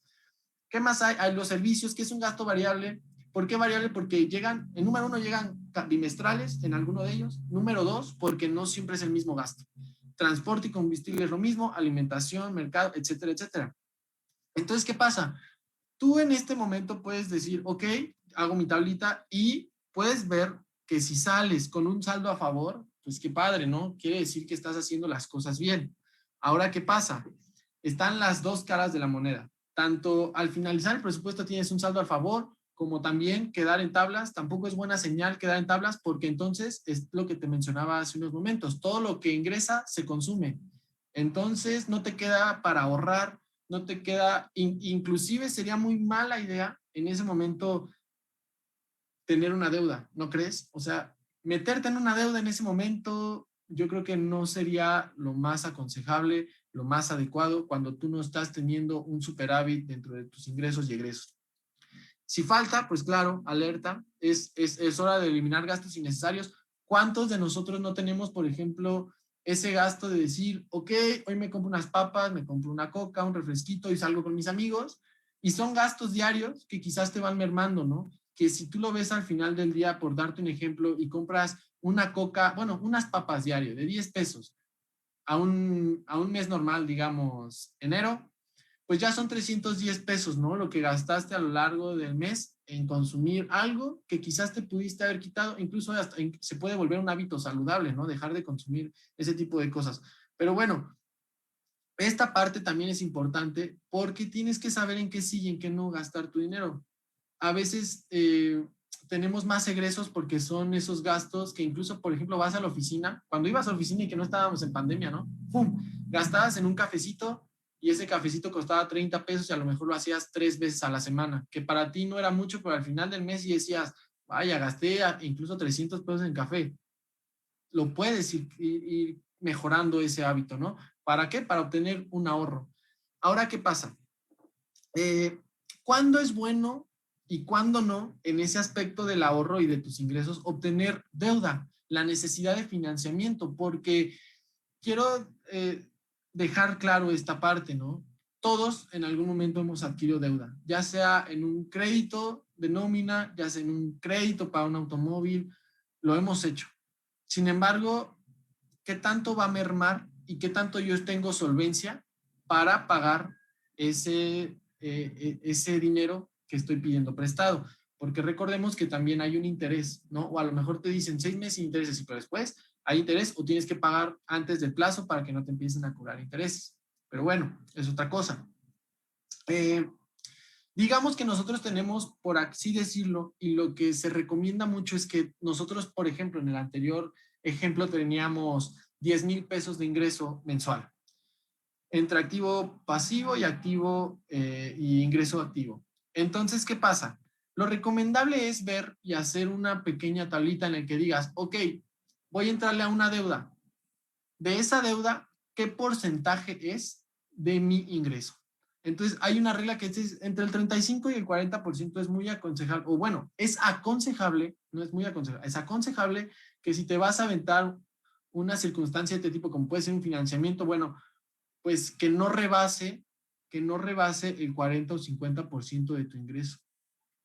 ¿Qué más hay? Hay los servicios, que es un gasto variable. ¿Por qué variable? Porque llegan, en número uno, llegan bimestrales en alguno de ellos. Número dos, porque no siempre es el mismo gasto. Transporte y combustible es lo mismo, alimentación, mercado, etcétera, etcétera. Entonces, ¿qué pasa? Tú en este momento puedes decir, ok, hago mi tablita y puedes ver que si sales con un saldo a favor, pues qué padre, ¿no? Quiere decir que estás haciendo las cosas bien. Ahora, ¿qué pasa? Están las dos caras de la moneda. Tanto al finalizar el presupuesto tienes un saldo a favor, como también quedar en tablas. Tampoco es buena señal quedar en tablas porque entonces es lo que te mencionaba hace unos momentos. Todo lo que ingresa se consume. Entonces no te queda para ahorrar, no te queda, inclusive sería muy mala idea en ese momento tener una deuda, ¿no crees? O sea, meterte en una deuda en ese momento, yo creo que no sería lo más aconsejable, lo más adecuado cuando tú no estás teniendo un superávit dentro de tus ingresos y egresos. Si falta, pues claro, alerta, es hora de eliminar gastos innecesarios. ¿Cuántos de nosotros no tenemos, por ejemplo, ese gasto de decir, ok, hoy me compro unas papas, me compro una coca, un refresquito y salgo con mis amigos? Y son gastos diarios que quizás te van mermando, ¿no? Que si tú lo ves al final del día, por darte un ejemplo, y compras una coca, bueno, unas papas diario de 10 pesos a un mes normal, digamos, enero, pues ya son 310 pesos, ¿no? Lo que gastaste a lo largo del mes en consumir algo que quizás te pudiste haber quitado, incluso hasta se puede volver un hábito saludable, ¿no? Dejar de consumir ese tipo de cosas. Pero bueno, esta parte también es importante porque tienes que saber en qué sí y en qué no gastar tu dinero. A veces tenemos más egresos porque son esos gastos que incluso, por ejemplo, vas a la oficina, cuando ibas a la oficina y que no estábamos en pandemia, ¿no? ¡Pum! Gastabas en un cafecito y ese cafecito costaba 30 pesos y a lo mejor lo hacías 3 veces a la semana, que para ti no era mucho, pero al final del mes y decías, vaya, gasté incluso 300 pesos en café. Lo puedes ir mejorando ese hábito, ¿no? ¿Para qué? Para obtener un ahorro. Ahora, ¿qué pasa? ¿Cuándo es bueno y cuándo no en ese aspecto del ahorro y de tus ingresos obtener deuda, la necesidad de financiamiento? Porque quiero dejar claro esta parte, ¿no? Todos en algún momento hemos adquirido deuda, ya sea en un crédito de nómina, ya sea en un crédito para un automóvil, lo hemos hecho. Sin embargo, ¿qué tanto va a mermar y qué tanto yo tengo solvencia para pagar ese dinero que estoy pidiendo prestado? Porque recordemos que también hay un interés, ¿no? O a lo mejor te dicen 6 meses sin intereses, pero después hay interés o tienes que pagar antes del plazo para que no te empiecen a cobrar intereses. Pero bueno, es otra cosa. Eh, digamos que nosotros tenemos, por así decirlo, y lo que se recomienda mucho es que nosotros, por ejemplo, en el anterior ejemplo teníamos 10,000 pesos de ingreso mensual entre activo pasivo y activo y ingreso activo. Entonces, ¿qué pasa? Lo recomendable es ver y hacer una pequeña tablita en la que digas, ok, voy a entrarle a una deuda. De esa deuda, ¿qué porcentaje es de mi ingreso? Entonces, hay una regla que es entre el 35 y el 40% es muy aconsejable, o bueno, es aconsejable, no es muy aconsejable, es aconsejable que si te vas a aventar una circunstancia de este tipo, como puede ser un financiamiento, bueno, pues que no rebase el 40 o 50% de tu ingreso,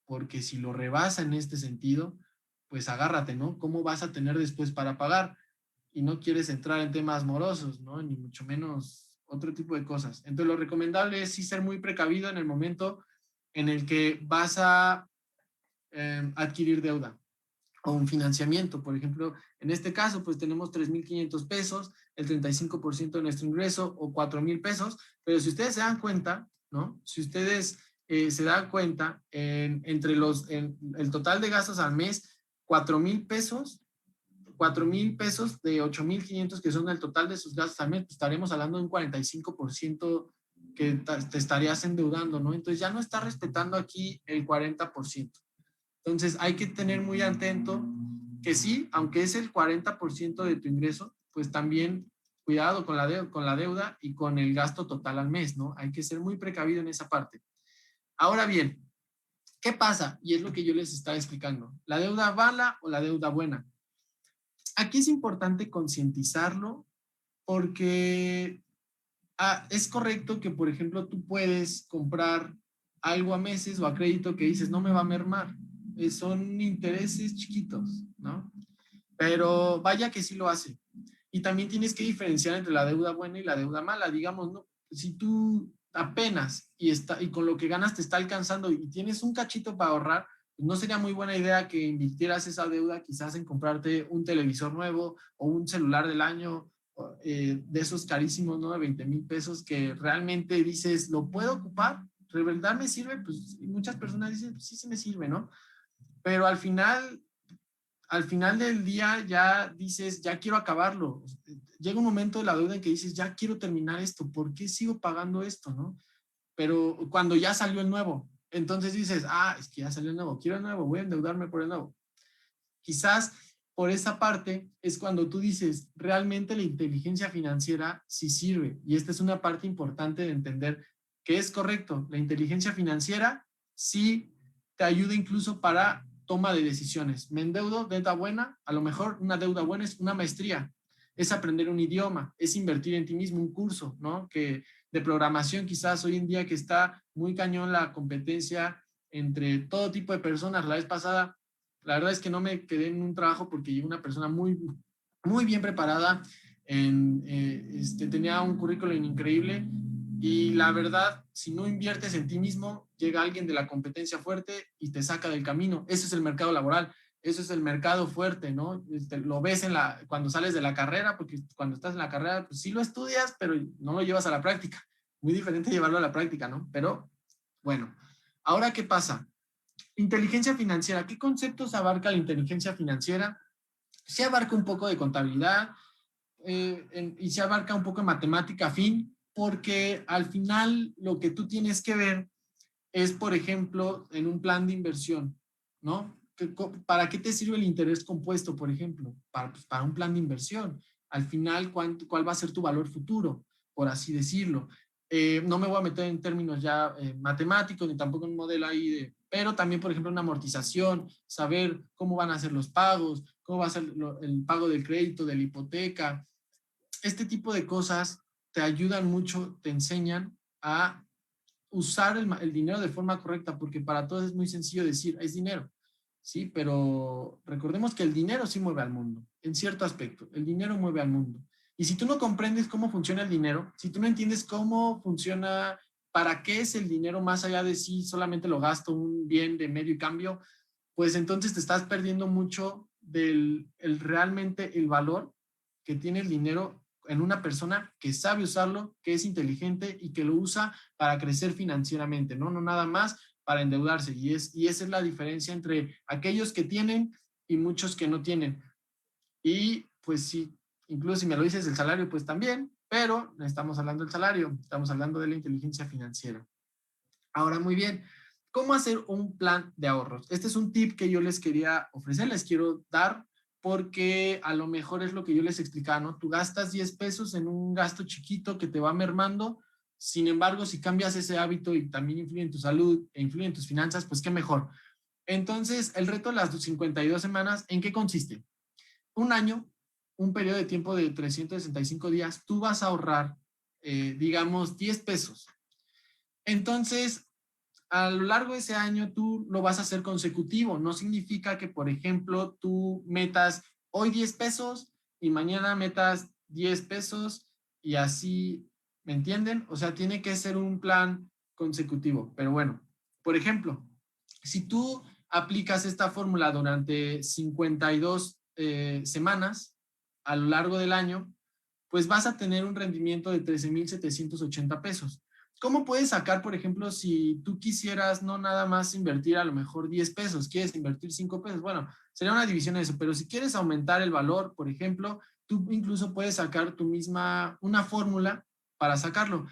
porque si lo rebasa en este sentido, pues agárrate, ¿no? ¿Cómo vas a tener después para pagar? Y no quieres entrar en temas morosos, ¿no? Ni mucho menos otro tipo de cosas. Entonces, lo recomendable es sí ser muy precavido en el momento en el que vas a adquirir deuda o un financiamiento. Por ejemplo, en este caso, pues tenemos 3,500 pesos, el 35% de nuestro ingreso o 4,000 pesos, pero si ustedes se dan cuenta, ¿no? Si ustedes se dan cuenta, entre el total de gastos al mes, 4,000 pesos, 4,000 pesos de 8,500 que son el total de sus gastos al mes, pues estaremos hablando de un 45% que te estarías endeudando, ¿no? Entonces ya no está respetando aquí el 40%. Entonces hay que tener muy atento que sí, aunque es el 40% de tu ingreso, pues también cuidado con la deuda y con el gasto total al mes, ¿no? Hay que ser muy precavido en esa parte. Ahora bien, ¿qué pasa? Y es lo que yo les estaba explicando. ¿La deuda mala o la deuda buena? Aquí es importante concientizarlo porque es correcto que, por ejemplo, tú puedes comprar algo a meses o a crédito que dices, no me va a mermar. Son intereses chiquitos, ¿no? Pero vaya que sí lo hace. Y también tienes que diferenciar entre la deuda buena y la deuda mala. Digamos, ¿no? Si tú apenas y con lo que ganas te está alcanzando y tienes un cachito para ahorrar, pues no sería muy buena idea que invirtieras esa deuda quizás en comprarte un televisor nuevo o un celular del año de esos carísimos, ¿no? De 20,000 pesos que realmente dices, ¿lo puedo ocupar? ¿De verdad me sirve? Pues muchas personas dicen, pues sí, sí me sirve, ¿no? Pero al final del día ya dices, ya quiero acabarlo. Llega un momento de la deuda en que dices, ya quiero terminar esto, ¿por qué sigo pagando esto, no? Pero cuando ya salió el nuevo, entonces dices, es que ya salió el nuevo, quiero el nuevo, voy a endeudarme por el nuevo. Quizás por esa parte es cuando tú dices, realmente la inteligencia financiera sí sirve. Y esta es una parte importante de entender que es correcto. La inteligencia financiera sí te ayuda incluso para toma de decisiones. Me endeudo, deuda buena, a lo mejor una deuda buena es una maestría, es aprender un idioma, es invertir en ti mismo, un curso, ¿no? Que de programación quizás hoy en día que está muy cañón la competencia entre todo tipo de personas. La vez pasada, la verdad es que no me quedé en un trabajo porque llegó una persona muy bien preparada, tenía un currículum increíble y la verdad, si no inviertes en ti mismo, llega alguien de la competencia fuerte y te saca del camino. Eso es el mercado laboral, eso es el mercado fuerte, ¿no? Lo ves cuando sales de la carrera, porque cuando estás en la carrera, pues sí lo estudias, pero no lo llevas a la práctica. Muy diferente llevarlo a la práctica, ¿no? Pero bueno, ahora, ¿qué pasa? Inteligencia financiera. ¿Qué conceptos abarca la inteligencia financiera? Se abarca un poco de contabilidad, y se abarca un poco de matemática fin, porque al final lo que tú tienes que ver es, por ejemplo, en un plan de inversión, ¿no? ¿Para qué te sirve el interés compuesto, por ejemplo? Para un plan de inversión. Al final, ¿cuál va a ser tu valor futuro, por así decirlo? No me voy a meter en términos ya matemáticos, ni tampoco en un modelo ahí pero también, por ejemplo, una amortización, saber cómo van a ser los pagos, cómo va a ser el pago del crédito, de la hipoteca. Este tipo de cosas te ayudan mucho, te enseñan a usar el dinero de forma correcta, porque para todos es muy sencillo decir, es dinero, ¿sí? Pero recordemos que el dinero sí mueve al mundo, en cierto aspecto, el dinero mueve al mundo. Y si tú no comprendes cómo funciona el dinero, si tú no entiendes cómo funciona, para qué es el dinero más allá de si solamente lo gasto un bien de medio y cambio, pues entonces te estás perdiendo mucho realmente el valor que tiene el dinero en una persona que sabe usarlo, que es inteligente y que lo usa para crecer financieramente, ¿no? No nada más para endeudarse. Y esa es la diferencia entre aquellos que tienen y muchos que no tienen. Y pues sí, incluso si me lo dices el salario, pues también, pero no estamos hablando del salario, estamos hablando de la inteligencia financiera. Ahora, muy bien, ¿cómo hacer un plan de ahorros? Este es un tip que yo les quería ofrecer, les quiero dar, porque a lo mejor es lo que yo les explicaba, ¿no? Tú gastas 10 pesos en un gasto chiquito que te va mermando, sin embargo, si cambias ese hábito y también influye en tu salud e influye en tus finanzas, pues qué mejor. Entonces, el reto de las 52 semanas, ¿en qué consiste? Un año, un periodo de tiempo de 365 días, tú vas a ahorrar, digamos, 10 pesos. Entonces, a lo largo de ese año tú lo vas a hacer consecutivo. No significa que, por ejemplo, tú metas hoy 10 pesos y mañana metas 10 pesos y así, ¿me entienden? O sea, tiene que ser un plan consecutivo. Pero bueno, por ejemplo, si tú aplicas esta fórmula durante 52 semanas a lo largo del año, pues vas a tener un rendimiento de 13,780 pesos. ¿Cómo puedes sacar, por ejemplo, si tú quisieras no nada más invertir a lo mejor 10 pesos, quieres invertir 5 pesos? Bueno, sería una división de eso, pero si quieres aumentar el valor, por ejemplo, tú incluso puedes sacar una fórmula para sacarlo.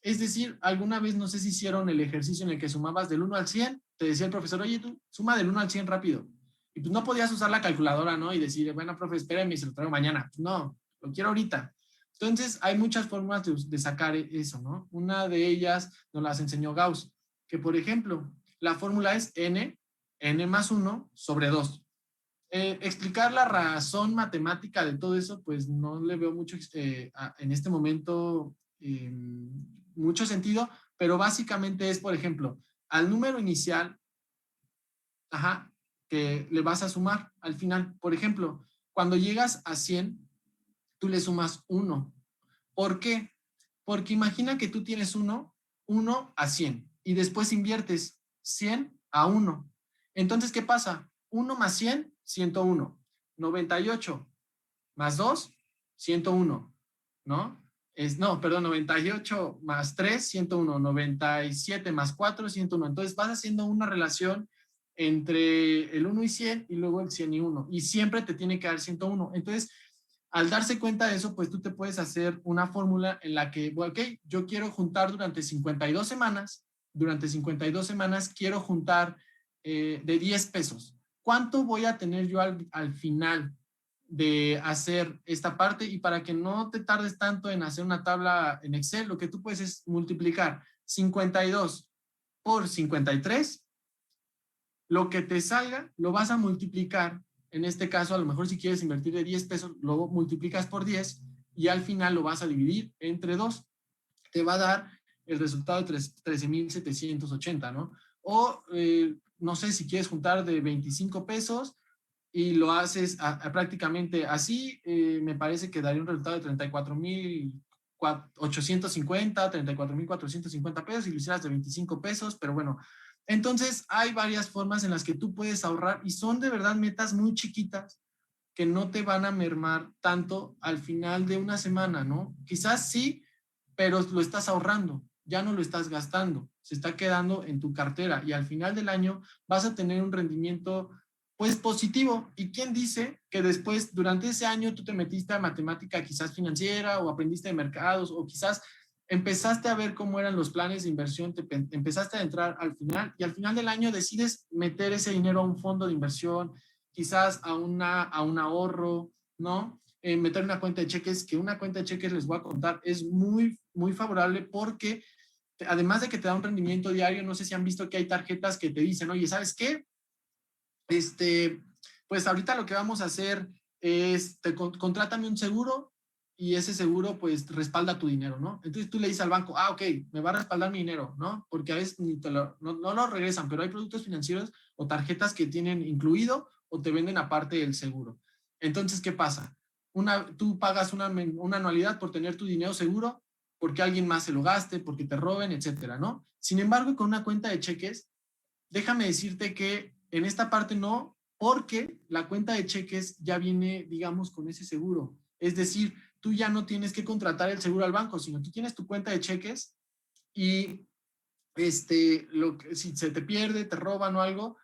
Es decir, alguna vez no sé si hicieron el ejercicio en el que sumabas del 1 al 100, te decía el profesor, oye, tú suma del 1 al 100 rápido. Y pues no podías usar la calculadora, ¿no? Y decir, bueno, profe, espérame, se lo traigo mañana. Pues no, lo quiero ahorita. Entonces, hay muchas formas de sacar eso, ¿no? Una de ellas nos las enseñó Gauss, que por ejemplo, la fórmula es n más 1 sobre 2. Explicar la razón matemática de todo eso, pues no le veo mucho en este momento mucho sentido, pero básicamente es, por ejemplo, al número inicial, ajá, que le vas a sumar al final. Por ejemplo, cuando llegas a 100, tú le sumas 1. ¿Por qué? Porque imagina que tú tienes 1 a 100 y después inviertes 100 a 1. Entonces, ¿qué pasa? 1 más 100, 101. 98 más 2, 101, ¿no? No, perdón, 98 más 3, 101. 97 más 4, 101. Entonces vas haciendo una relación entre el 1 y 100 y luego el 100 y 1. Y siempre te tiene que dar 101. Entonces, al darse cuenta de eso, pues tú te puedes hacer una fórmula en la que, bueno, ok, yo quiero juntar durante 52 semanas, quiero juntar de 10 pesos. ¿Cuánto voy a tener yo al final de hacer esta parte? Y para que no te tardes tanto en hacer una tabla en Excel, lo que tú puedes es multiplicar 52 por 53 lo que te salga lo vas a multiplicar. En este caso, a lo mejor si quieres invertir de 10 pesos, lo multiplicas por 10 y al final lo vas a dividir entre 2. Te va a dar el resultado de 13,780, ¿no? O no sé, si quieres juntar de 25 pesos y lo haces prácticamente así, me parece que daría un resultado de 34,850, 34,450 pesos si lo hicieras de 25 pesos, pero bueno, entonces hay varias formas en las que tú puedes ahorrar y son de verdad metas muy chiquitas que no te van a mermar tanto al final de una semana, ¿no? Quizás sí, pero lo estás ahorrando, ya no lo estás gastando, se está quedando en tu cartera y al final del año vas a tener un rendimiento pues positivo. ¿Y quién dice que después, durante ese año, tú te metiste a matemática quizás financiera o aprendiste de mercados o quizás empezaste a ver cómo eran los planes de inversión, empezaste a entrar al final y al final del año decides meter ese dinero a un fondo de inversión, quizás a un ahorro, ¿no? Meter una cuenta de cheques, que una cuenta de cheques, les voy a contar, es muy, muy favorable porque además de que te da un rendimiento diario, no sé si han visto que hay tarjetas que te dicen, oye, ¿sabes qué? Pues ahorita lo que vamos a hacer es, contrátame un seguro y ese seguro pues respalda tu dinero, ¿no? Entonces tú le dices al banco, ok, me va a respaldar mi dinero, ¿no? Porque a veces no lo regresan, pero hay productos financieros o tarjetas que tienen incluido o te venden aparte del seguro. Entonces, ¿qué pasa? Tú pagas una anualidad por tener tu dinero seguro, porque alguien más se lo gaste, porque te roben, etcétera, ¿no? Sin embargo, con una cuenta de cheques, déjame decirte que en esta parte no, porque la cuenta de cheques ya viene, digamos, con ese seguro. Es decir, tú ya no tienes que contratar el seguro al banco, sino tú tienes tu cuenta de cheques y si se te pierde, te roban o algo,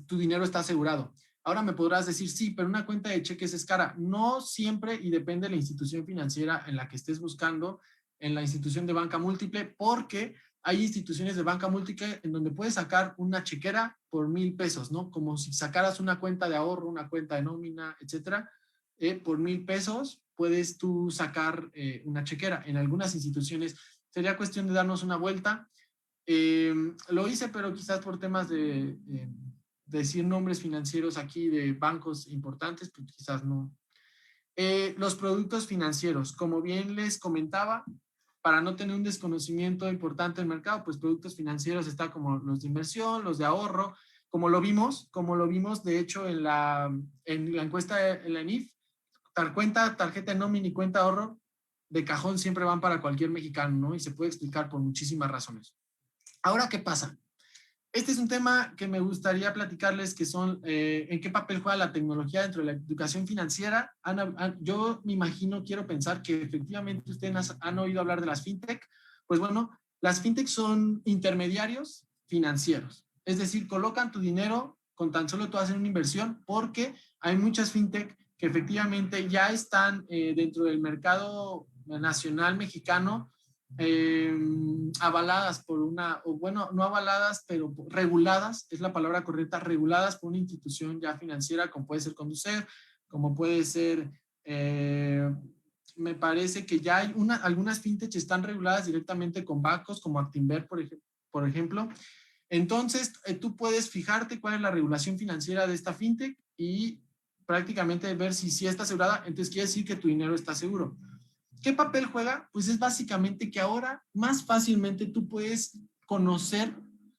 tu dinero está asegurado. Ahora me podrás decir, sí, pero una cuenta de cheques es cara. No siempre, y depende de la institución financiera en la que estés buscando, en la institución de banca múltiple, porque hay instituciones de banca múltiple en donde puedes sacar una chequera por 1,000 pesos, ¿no? Como si sacaras una cuenta de ahorro, una cuenta de nómina, etcétera. Por 1,000 pesos puedes tú sacar una chequera. En algunas instituciones sería cuestión de darnos una vuelta. Lo hice, pero quizás por temas de decir nombres financieros aquí de bancos importantes, pues quizás no. Los productos financieros, como bien les comentaba, para no tener un desconocimiento importante del mercado, pues productos financieros está como los de inversión, los de ahorro, como lo vimos de hecho en la encuesta en la ENIF, tarjeta de nómina y cuenta de ahorro de cajón siempre van para cualquier mexicano, ¿no? Y se puede explicar por muchísimas razones. Ahora, ¿qué pasa? Este es un tema que me gustaría platicarles, que son en qué papel juega la tecnología dentro de la educación financiera. Yo me imagino, quiero pensar que efectivamente ustedes han oído hablar de las fintech. Pues bueno, las fintech son intermediarios financieros. Es decir, colocan tu dinero con tan solo tú hacer una inversión, porque hay muchas fintech que efectivamente ya están dentro del mercado nacional mexicano, eh, avaladas por una, o bueno, no avaladas, pero reguladas, es la palabra correcta, reguladas por una institución ya financiera, como puede ser Conducef, como puede ser, me parece que ya hay algunas fintech están reguladas directamente con bancos, como Actinver, por ejemplo. Entonces, tú puedes fijarte cuál es la regulación financiera de esta fintech y prácticamente ver si está asegurada, entonces quiere decir que tu dinero está seguro. ¿Qué papel juega? Pues es básicamente que ahora más fácilmente tú puedes conocer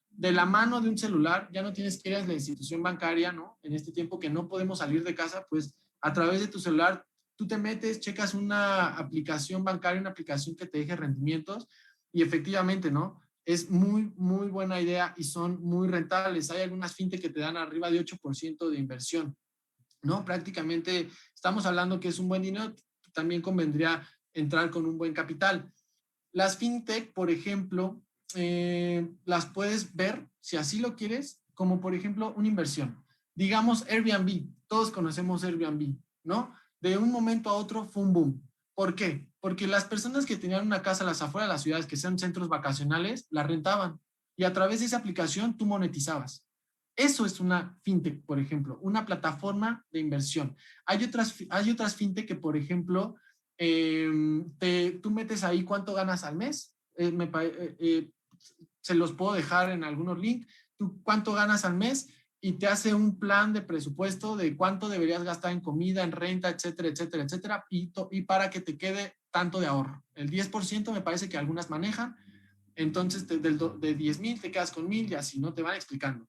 de la mano de un celular, ya no tienes que ir a la institución bancaria, ¿no? En este tiempo que no podemos salir de casa, pues a través de tu celular tú te metes, checas una aplicación bancaria, una aplicación que te deje rendimientos y efectivamente, ¿no? Es muy, muy buena idea y son muy rentables. Hay algunas fintech que te dan arriba de 8% de inversión, ¿no? Prácticamente estamos hablando que es un buen dinero, también convendría entrar con un buen capital. Las fintech, por ejemplo, las puedes ver, si así lo quieres, como por ejemplo una inversión. Digamos Airbnb, todos conocemos Airbnb, ¿no? De un momento a otro fue un boom. ¿Por qué? Porque las personas que tenían una casa a las afueras de las ciudades, que sean centros vacacionales, la rentaban y a través de esa aplicación tú monetizabas. Eso es una fintech, por ejemplo, una plataforma de inversión. Hay otras fintech que, por ejemplo, tú metes ahí cuánto ganas al mes. Se los puedo dejar en algunos links. tú cuánto ganas al mes y te hace un plan de presupuesto de cuánto deberías gastar en comida, en renta, etcétera, etcétera, etcétera, y para que te quede tanto de ahorro. El 10% me parece que algunas manejan, entonces de 10,000 te quedas con 1,000 y así, ¿no? Te van explicando.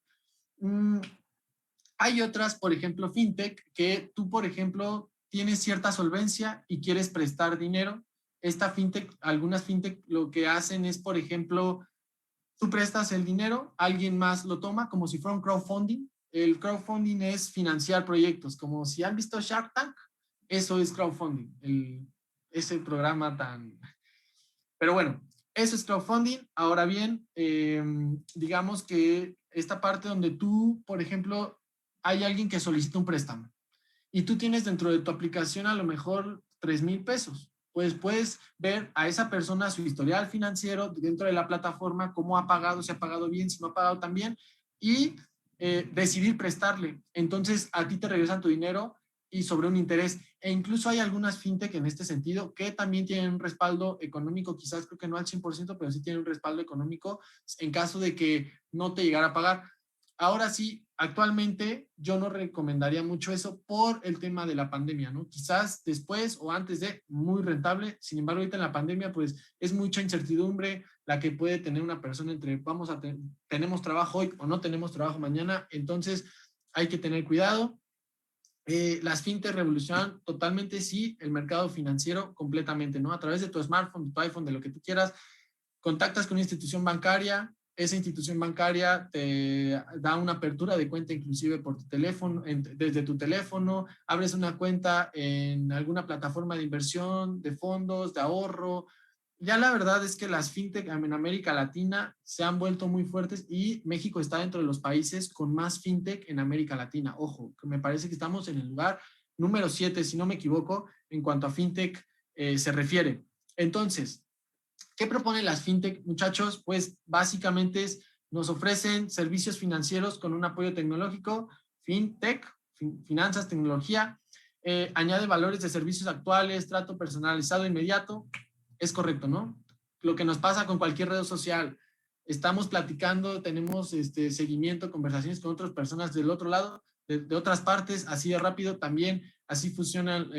Hay otras, por ejemplo, fintech, que tú, por ejemplo, tienes cierta solvencia y quieres prestar dinero. Esta fintech, algunas fintech lo que hacen es, por ejemplo, tú prestas el dinero, alguien más lo toma como si fuera un crowdfunding. El crowdfunding es financiar proyectos, como si han visto Shark Tank, eso es crowdfunding, ese programa tan... Pero bueno, eso es crowdfunding. Ahora bien, digamos que esta parte donde tú, por ejemplo, hay alguien que solicita un préstamo y tú tienes dentro de tu aplicación a lo mejor 3,000 pesos. Pues puedes ver a esa persona su historial financiero dentro de la plataforma, cómo ha pagado, si ha pagado bien, si no ha pagado tan bien, y decidir prestarle. Entonces a ti te regresan tu dinero y sobre un interés. E incluso hay algunas fintech en este sentido que también tienen un respaldo económico, quizás creo que no al 100%, pero sí tienen un respaldo económico en caso de que no te llegara a pagar. Ahora sí, actualmente yo no recomendaría mucho eso por el tema de la pandemia, ¿no? Quizás después o antes de, muy rentable. Sin embargo, ahorita en la pandemia, pues es mucha incertidumbre la que puede tener una persona entre tenemos trabajo hoy o no tenemos trabajo mañana. Entonces, hay que tener cuidado. Las fintech revolucionan totalmente, sí, el mercado financiero completamente, ¿no? A través de tu smartphone, de tu iPhone, de lo que tú quieras, contactas con una institución bancaria, esa institución bancaria te da una apertura de cuenta inclusive por tu teléfono, desde tu teléfono, abres una cuenta en alguna plataforma de inversión, de fondos, de ahorro. Ya la verdad es que las fintech en América Latina se han vuelto muy fuertes y México está dentro de los países con más fintech en América Latina. Ojo, que me parece que estamos en el lugar número 7, si no me equivoco, en cuanto a fintech se refiere. Entonces, ¿qué proponen las fintech, muchachos? Pues básicamente nos ofrecen servicios financieros con un apoyo tecnológico, fintech, finanzas, tecnología, añade valores de servicios actuales, trato personalizado inmediato. Es correcto, ¿no? Lo que nos pasa con cualquier red social. Estamos platicando, tenemos seguimiento, conversaciones con otras personas del otro lado, de otras partes, así de rápido también. Así funcionan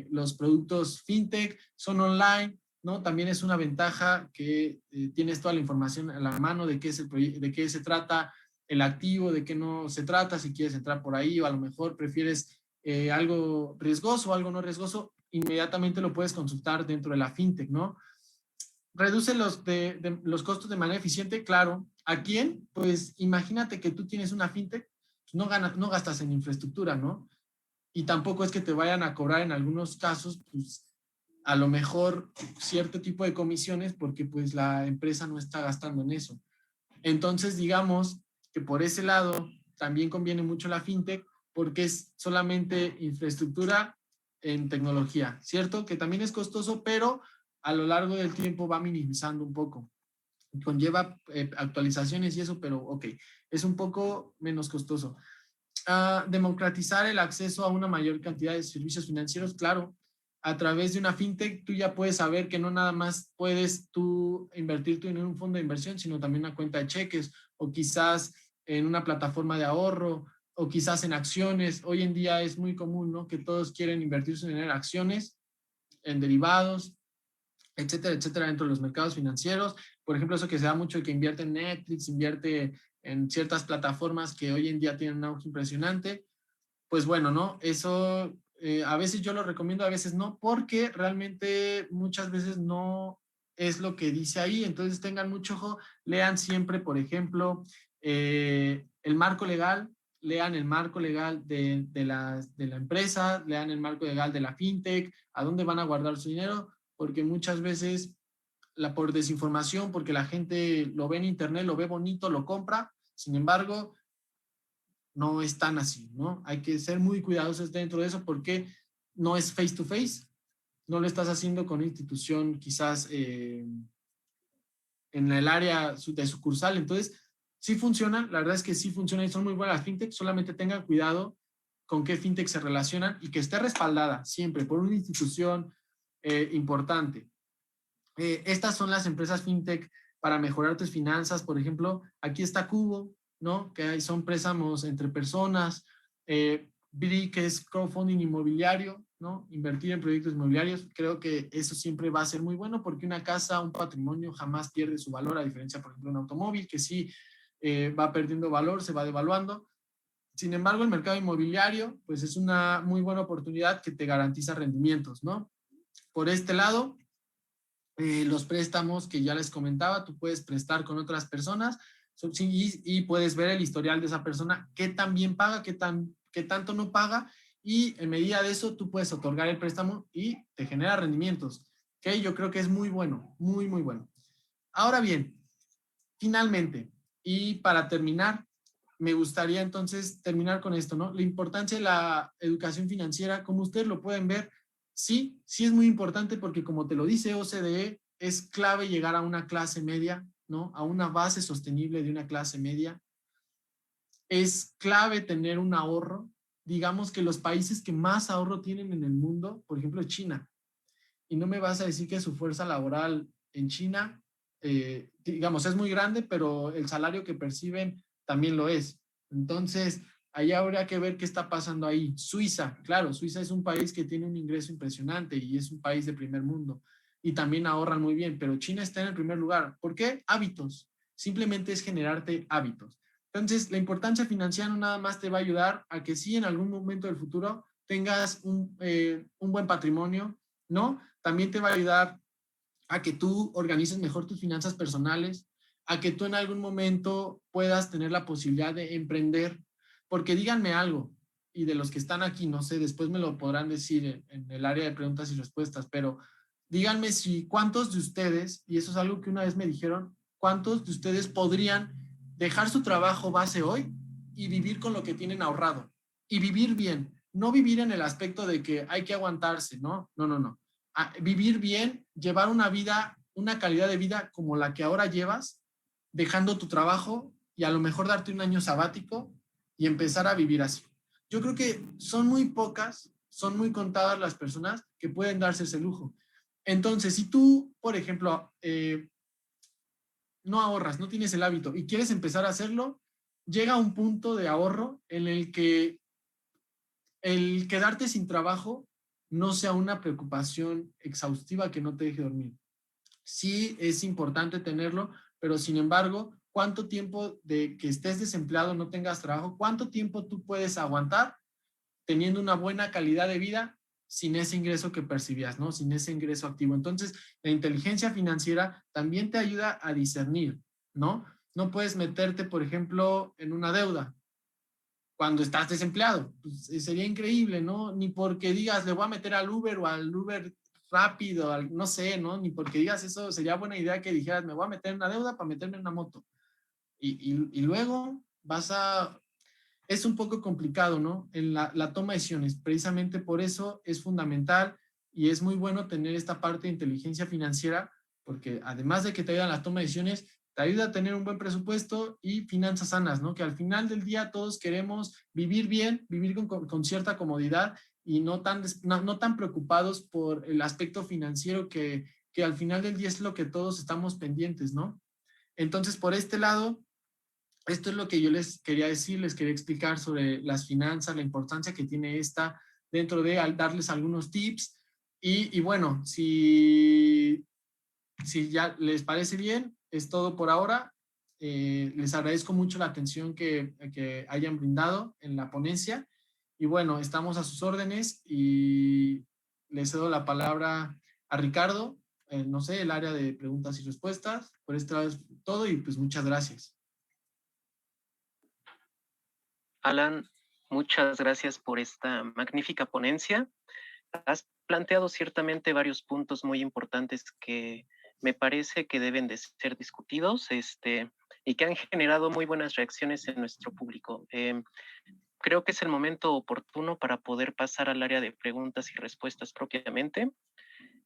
los productos fintech, son online, ¿no? También es una ventaja que tienes toda la información a la mano de de qué se trata el activo, de qué no se trata, si quieres entrar por ahí o a lo mejor prefieres algo riesgoso o algo no riesgoso, inmediatamente lo puedes consultar dentro de la fintech, ¿no? Reduce los costos de manera eficiente, claro. ¿A quién? Pues imagínate que tú tienes una fintech, pues no gastas en infraestructura, ¿no? Y tampoco es que te vayan a cobrar en algunos casos, pues a lo mejor cierto tipo de comisiones porque pues la empresa no está gastando en eso. Entonces, digamos que por ese lado también conviene mucho la fintech porque es solamente infraestructura en tecnología, ¿cierto? Que también es costoso, pero a lo largo del tiempo va minimizando un poco. Conlleva actualizaciones y eso, pero ok, es un poco menos costoso. Democratizar el acceso a una mayor cantidad de servicios financieros, claro. A través de una fintech, tú ya puedes saber que no nada más puedes tú invertir tú en un fondo de inversión, sino también una cuenta de cheques o quizás en una plataforma de ahorro o quizás en acciones. Hoy en día es muy común, ¿no? Que todos quieren invertir su dinero en acciones, en derivados, etcétera, etcétera, dentro de los mercados financieros. Por ejemplo, eso que se da mucho, que invierte en Netflix, invierte en ciertas plataformas que hoy en día tienen un auge impresionante. Pues bueno, ¿no? Eso a veces yo lo recomiendo, a veces no, porque realmente muchas veces no es lo que dice ahí. Entonces tengan mucho ojo, lean siempre, por ejemplo, el marco legal, lean el marco legal de la empresa, lean el marco legal de la fintech, a dónde van a guardar su dinero, porque muchas veces por desinformación, porque la gente lo ve en internet, lo ve bonito, lo compra, sin embargo, no es tan así, ¿no? Hay que ser muy cuidadosos dentro de eso porque no es face to face, no lo estás haciendo con una institución quizás en el área de sucursal, entonces sí funcionan, la verdad es que sí funcionan y son muy buenas las fintech, solamente tengan cuidado con qué fintech se relacionan y que esté respaldada siempre por una institución importante. Estas son las empresas fintech para mejorar tus finanzas. Por ejemplo, aquí está Cubo. ¿no? Son préstamos entre personas, BRI, que es crowdfunding inmobiliario, ¿no? Invertir en proyectos inmobiliarios, creo que eso siempre va a ser muy bueno porque una casa, un patrimonio jamás pierde su valor, a diferencia, por ejemplo, de un automóvil, que sí va perdiendo valor, se va devaluando. Sin embargo, el mercado inmobiliario, pues es una muy buena oportunidad que te garantiza rendimientos, ¿no? Por este lado, los préstamos que ya les comentaba, tú puedes prestar con otras personas y puedes ver el historial de esa persona, qué tan bien paga, qué tanto no paga, y en medida de eso tú puedes otorgar el préstamo y te genera rendimientos. ¿Okay? Yo creo que es muy bueno, muy, muy bueno. Ahora bien, finalmente, y para terminar, me gustaría entonces terminar con esto, ¿no? La importancia de la educación financiera, como ustedes lo pueden ver, sí, sí es muy importante porque como te lo dice OCDE, es clave llegar a una clase media, ¿no? A una base sostenible de una clase media. Es clave tener un ahorro. Digamos que los países que más ahorro tienen en el mundo, por ejemplo, China. Y no me vas a decir que su fuerza laboral en China, digamos, es muy grande, pero el salario que perciben también lo es. Entonces, ahí habría que ver qué está pasando ahí. Suiza, claro, Suiza es un país que tiene un ingreso impresionante y es un país de primer mundo y también ahorran muy bien, pero China está en el primer lugar. ¿Por qué? Hábitos. Simplemente es generarte hábitos. Entonces, la importancia financiera no nada más te va a ayudar a que sí en algún momento del futuro tengas un buen patrimonio, ¿no? También te va a ayudar a que tú organices mejor tus finanzas personales, a que tú en algún momento puedas tener la posibilidad de emprender, porque díganme algo, y de los que están aquí, no sé, después me lo podrán decir en el área de preguntas y respuestas, pero díganme si cuántos de ustedes, y eso es algo que una vez me dijeron, cuántos de ustedes podrían dejar su trabajo base hoy y vivir con lo que tienen ahorrado, y vivir bien, no vivir en el aspecto de que hay que aguantarse, ¿no? No, no, no. Vivir bien, llevar una vida, una calidad de vida como la que ahora llevas, dejando tu trabajo y a lo mejor darte un año sabático y empezar a vivir así. Yo creo que son muy pocas, son muy contadas las personas que pueden darse ese lujo. Entonces, si tú, por ejemplo, no ahorras, no tienes el hábito y quieres empezar a hacerlo, llega a un punto de ahorro en el que el quedarte sin trabajo no sea una preocupación exhaustiva que no te deje dormir. Sí es importante tenerlo, pero sin embargo, ¿cuánto tiempo de que estés desempleado, no tengas trabajo, cuánto tiempo tú puedes aguantar teniendo una buena calidad de vida sin ese ingreso que percibías, ¿no? Sin ese ingreso activo. Entonces, la inteligencia financiera también te ayuda a discernir, ¿no? No puedes meterte, por ejemplo, en una deuda cuando estás desempleado. Pues, sería increíble, ¿no? Ni porque digas, le voy a meter al Uber o al Uber rápido, no sé, ¿no? Ni porque digas eso, sería buena idea que dijeras, me voy a meter en una deuda para meterme en una moto. Y luego vas a... Es un poco complicado, ¿no? En la toma de decisiones. Precisamente por eso es fundamental y es muy bueno tener esta parte de inteligencia financiera, porque además de que te ayuda en la toma de decisiones, te ayuda a tener un buen presupuesto y finanzas sanas, ¿no? Que al final del día todos queremos vivir bien, vivir con cierta comodidad y no tan preocupados por el aspecto financiero que al final del día es lo que todos estamos pendientes, ¿no? Entonces, por este lado, esto es lo que yo les quería decir, les quería explicar sobre las finanzas, la importancia que tiene esta dentro de darles algunos tips. Y bueno, si ya les parece bien, es todo por ahora. Les agradezco mucho la atención que hayan brindado en la ponencia. Y bueno, estamos a sus órdenes y les cedo la palabra a Ricardo, no sé, el área de preguntas y respuestas. Por esta vez todo y pues muchas gracias. Alan, muchas gracias por esta magnífica ponencia. Has planteado ciertamente varios puntos muy importantes que me parece que deben de ser discutidos, y que han generado muy buenas reacciones en nuestro público. Creo que es el momento oportuno para poder pasar al área de preguntas y respuestas propiamente.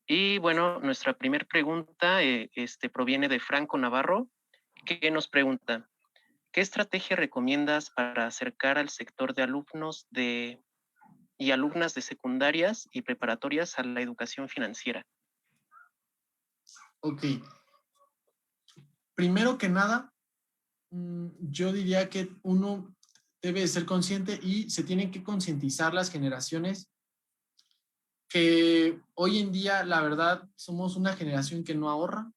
Y bueno, nuestra primera pregunta proviene de Franco Navarro, que nos pregunta, ¿qué estrategia recomiendas para acercar al sector de alumnos y alumnas de secundarias y preparatorias a la educación financiera? Ok. Primero que nada, Yo diría que uno debe ser consciente y se tienen que concientizar las generaciones que hoy en día, la verdad, somos una generación que no ahorra.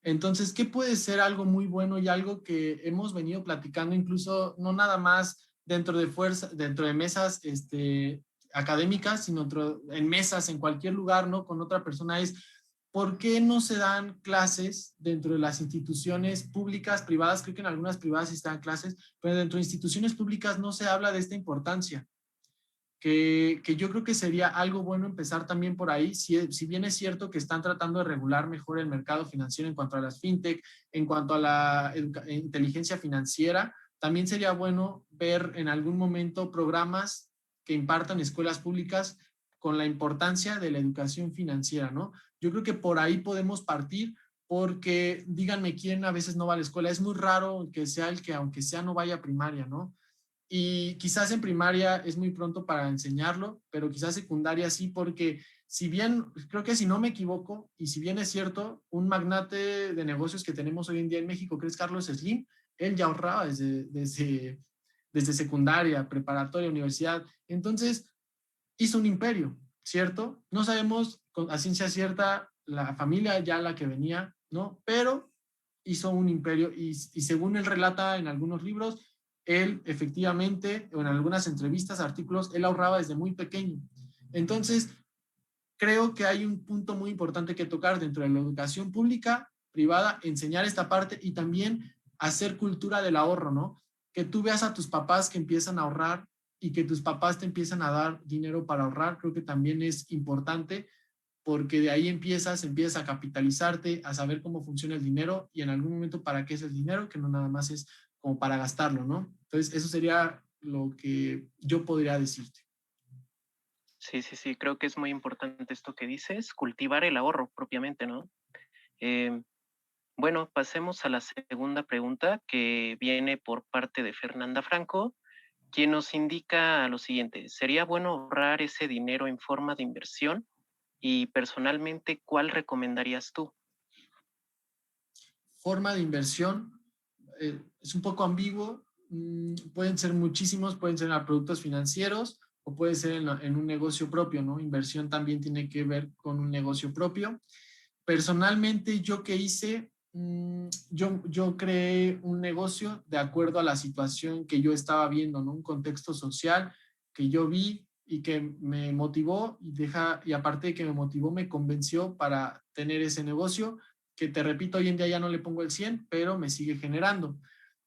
Entonces, ¿qué puede ser algo muy bueno y algo que hemos venido platicando incluso no nada más dentro de mesas académicas, sino en mesas en cualquier lugar, ¿no? Con otra persona es, ¿por qué no se dan clases dentro de las instituciones públicas, privadas? Creo que en algunas privadas sí se dan clases, pero dentro de instituciones públicas no se habla de esta importancia que yo creo que sería algo bueno empezar también por ahí, si bien es cierto que están tratando de regular mejor el mercado financiero en cuanto a las fintech, en cuanto a la inteligencia financiera, también sería bueno ver en algún momento programas que impartan escuelas públicas con la importancia de la educación financiera, ¿no? Yo creo que por ahí podemos partir porque díganme quién a veces no va a la escuela. Es muy raro que sea el que, aunque sea, no vaya a primaria, ¿no? Y quizás en primaria es muy pronto para enseñarlo, pero quizás secundaria sí, porque si bien, creo que si no me equivoco, y si bien es cierto, un magnate de negocios que tenemos hoy en día en México, que es Carlos Slim, él ya ahorraba desde secundaria, preparatoria, universidad. Entonces, hizo un imperio, ¿cierto? No sabemos a ciencia cierta la familia ya la que venía, ¿no? Pero hizo un imperio y según él relata en algunos libros, él efectivamente, o en algunas entrevistas, artículos, él ahorraba desde muy pequeño. Entonces, creo que hay un punto muy importante que tocar dentro de la educación pública, privada, enseñar esta parte y también hacer cultura del ahorro, ¿no? Que tú veas a tus papás que empiezan a ahorrar y que tus papás te empiezan a dar dinero para ahorrar, creo que también es importante porque de ahí empiezas a capitalizarte, a saber cómo funciona el dinero y en algún momento para qué es el dinero, que no nada más es como para gastarlo, ¿no? Entonces, eso sería lo que yo podría decirte. Sí, sí, sí, creo que es muy importante esto que dices, cultivar el ahorro propiamente, ¿no? Eh, bueno, pasemos a la segunda pregunta que viene por parte de Fernanda Franco, quien nos indica lo siguiente: ¿sería bueno ahorrar ese dinero en forma de inversión? Y personalmente, ¿cuál recomendarías tú? Forma de inversión, es un poco ambiguo, pueden ser muchísimos, pueden ser a productos financieros o puede ser en un negocio propio, ¿no? Inversión también tiene que ver con un negocio propio. Personalmente, yo que hice, yo creé un negocio de acuerdo a la situación que yo estaba viendo, ¿no? Un contexto social que yo vi y que me motivó y aparte de que me motivó, me convenció para tener ese negocio, que te repito, hoy en día ya no le pongo el 100, pero me sigue generando.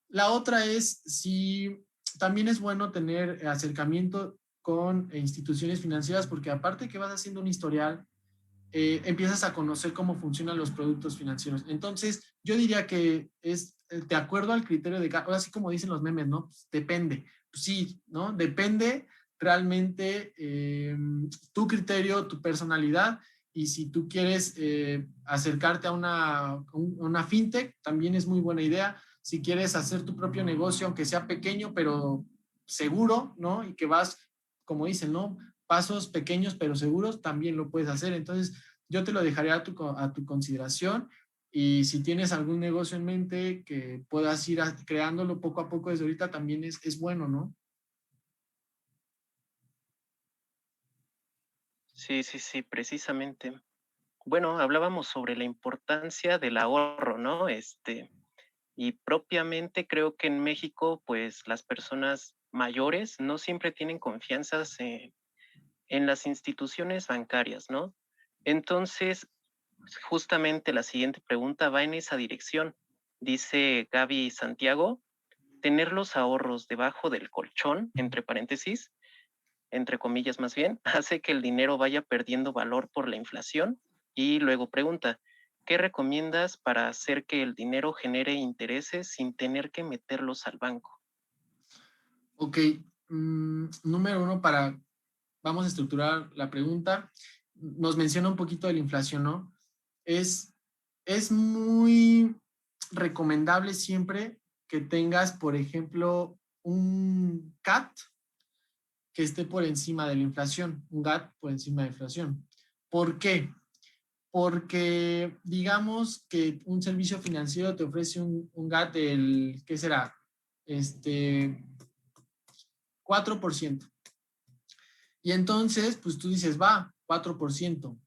La otra es si también es bueno tener acercamiento con instituciones financieras, porque aparte que vas haciendo un historial, empiezas a conocer cómo funcionan los productos financieros. Entonces, yo diría que es de acuerdo al criterio de, ahora sí como dicen los memes, ¿no? Pues depende. Pues sí, ¿no? Depende realmente tu criterio, tu personalidad. Y si tú quieres acercarte a una fintech, también es muy buena idea. Si quieres hacer tu propio negocio, aunque sea pequeño, pero seguro, ¿no? Y que vas, como dicen, ¿no? Pasos pequeños pero seguros, también lo puedes hacer. Entonces, yo te lo dejaría a tu consideración y si tienes algún negocio en mente que puedas ir creándolo poco a poco desde ahorita, también es bueno, ¿no? Sí, sí, sí, precisamente. Bueno, hablábamos sobre la importancia del ahorro, ¿no? Y propiamente creo que en México, pues las personas mayores no siempre tienen confianza en las instituciones bancarias, ¿no? Entonces, justamente la siguiente pregunta va en esa dirección. Dice Gaby Santiago: tener los ahorros debajo del colchón, entre paréntesis, entre comillas más bien, hace que el dinero vaya perdiendo valor por la inflación. Y luego pregunta: ¿qué recomiendas para hacer que el dinero genere intereses sin tener que meterlos al banco? Ok, número uno, vamos a estructurar la pregunta. Nos menciona un poquito de la inflación, ¿no? Es, es muy recomendable siempre que tengas, por ejemplo, un CAT que esté por encima de la inflación, un GAT por encima de la inflación. ¿Por qué? porque digamos que un servicio financiero te ofrece un GAT del, ¿qué será? 4%. Y entonces, pues tú dices, va, 4%,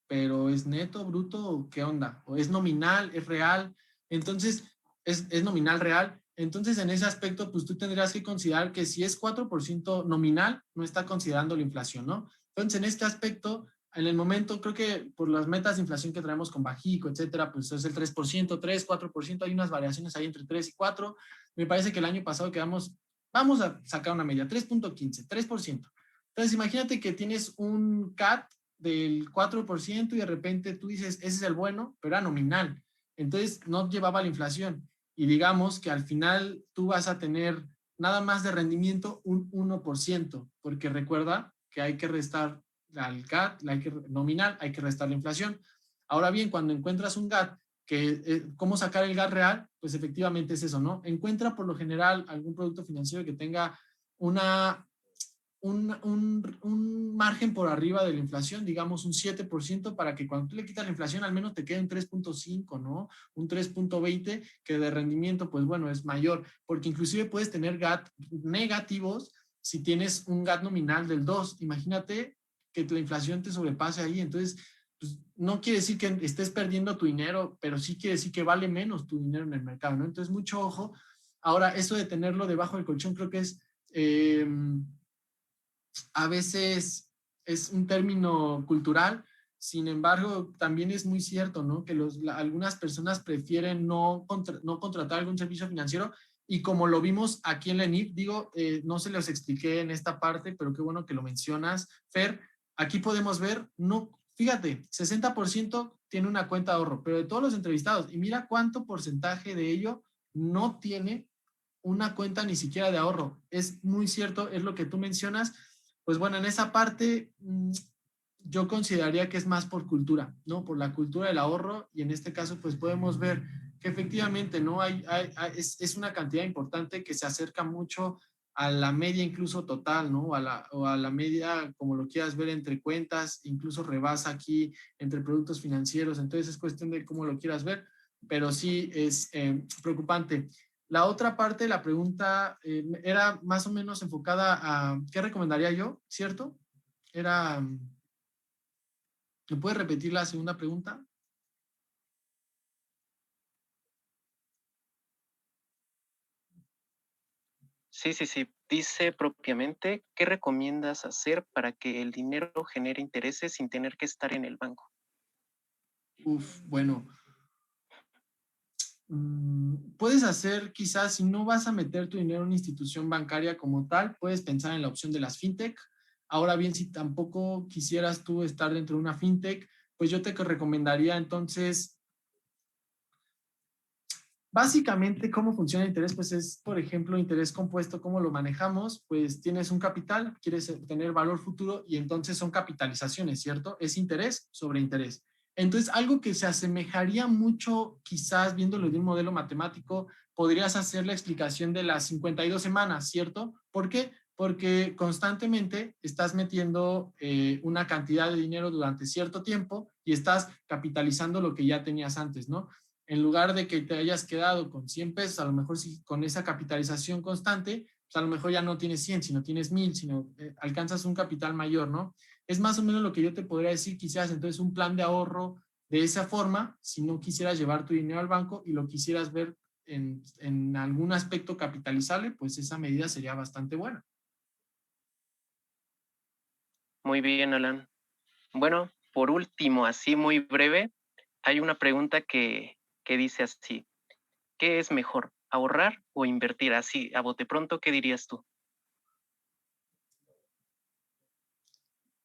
pero ¿es neto, bruto o qué onda? ¿O es nominal, es real? Entonces, es nominal real. Entonces, en ese aspecto, pues tú tendrías que considerar que si es 4% nominal, no está considerando la inflación, ¿no? Entonces, en este aspecto, en el momento, creo que por las metas de inflación que traemos con Bajico, etcétera, pues es el 3%, 3, 4%, hay unas variaciones ahí entre 3 y 4. Me parece que el año pasado quedamos, vamos a sacar una media, 3.15, 3%. Entonces, imagínate que tienes un CAT del 4% y de repente tú dices, ese es el bueno, pero era nominal. Entonces, no llevaba la inflación. Y digamos que al final tú vas a tener nada más de rendimiento un 1%, porque recuerda que hay que restar al GAT, nominal, hay que restar la inflación. Ahora bien, cuando encuentras un GAT, ¿cómo sacar el GAT real? Pues efectivamente es eso, ¿no? Encuentra por lo general algún producto financiero que tenga una un margen por arriba de la inflación, digamos un 7%, para que cuando tú le quitas la inflación al menos te quede un 3.5, ¿no? Un 3.20, que de rendimiento, pues bueno, es mayor, porque inclusive puedes tener GAT negativos si tienes un GAT nominal del 2. Imagínate que la inflación te sobrepase ahí, entonces pues, no quiere decir que estés perdiendo tu dinero, pero sí quiere decir que vale menos tu dinero en el mercado, ¿no? Entonces, mucho ojo. Ahora, eso de tenerlo debajo del colchón creo que es... a veces es un término cultural, sin embargo, también es muy cierto, ¿no? Que algunas personas prefieren no contratar algún servicio financiero y como lo vimos aquí en la ENIF, digo, no se los expliqué en esta parte, pero qué bueno que lo mencionas, Fer, aquí podemos ver, no, fíjate, 60% tiene una cuenta de ahorro, pero de todos los entrevistados, y mira cuánto porcentaje de ello no tiene una cuenta ni siquiera de ahorro. Es muy cierto, es lo que tú mencionas. Pues bueno, en esa parte yo consideraría que es más por cultura, ¿no? Por la cultura del ahorro, y en este caso pues podemos ver que efectivamente, ¿no? Es una cantidad importante que se acerca mucho a la media incluso total, ¿no? O a la media, como lo quieras ver, entre cuentas, incluso rebasa aquí entre productos financieros, entonces es cuestión de cómo lo quieras ver, pero sí es preocupante. La otra parte de la pregunta era más o menos enfocada a qué recomendaría yo, ¿cierto? Era, ¿me puedes repetir la segunda pregunta? Sí, sí, sí. Dice propiamente, ¿qué recomiendas hacer para que el dinero genere intereses sin tener que estar en el banco? Uf, bueno, puedes hacer quizás, si no vas a meter tu dinero en una institución bancaria como tal, puedes pensar en la opción de las fintech. Ahora bien, si tampoco quisieras tú estar dentro de una fintech, pues yo te recomendaría entonces. Básicamente, ¿cómo funciona el interés? Pues es, por ejemplo, interés compuesto, ¿cómo lo manejamos? Pues tienes un capital, quieres tener valor futuro y entonces son capitalizaciones, ¿cierto? Es interés sobre interés. Entonces, algo que se asemejaría mucho, quizás viéndolo de un modelo matemático, podrías hacer la explicación de las 52 semanas, ¿cierto? ¿Por qué? Porque constantemente estás metiendo una cantidad de dinero durante cierto tiempo y estás capitalizando lo que ya tenías antes, ¿no? En lugar de que te hayas quedado con 100 pesos, a lo mejor si con esa capitalización constante, pues a lo mejor ya no tienes 100, sino tienes 1000, sino alcanzas un capital mayor, ¿no? Es más o menos lo que yo te podría decir, quizás entonces un plan de ahorro de esa forma, si no quisieras llevar tu dinero al banco y lo quisieras ver en algún aspecto capitalizable, pues esa medida sería bastante buena. Muy bien, Alan. Bueno, por último, así muy breve, hay una pregunta que dice así, ¿qué es mejor, ahorrar o invertir? Así, a bote pronto, ¿qué dirías tú?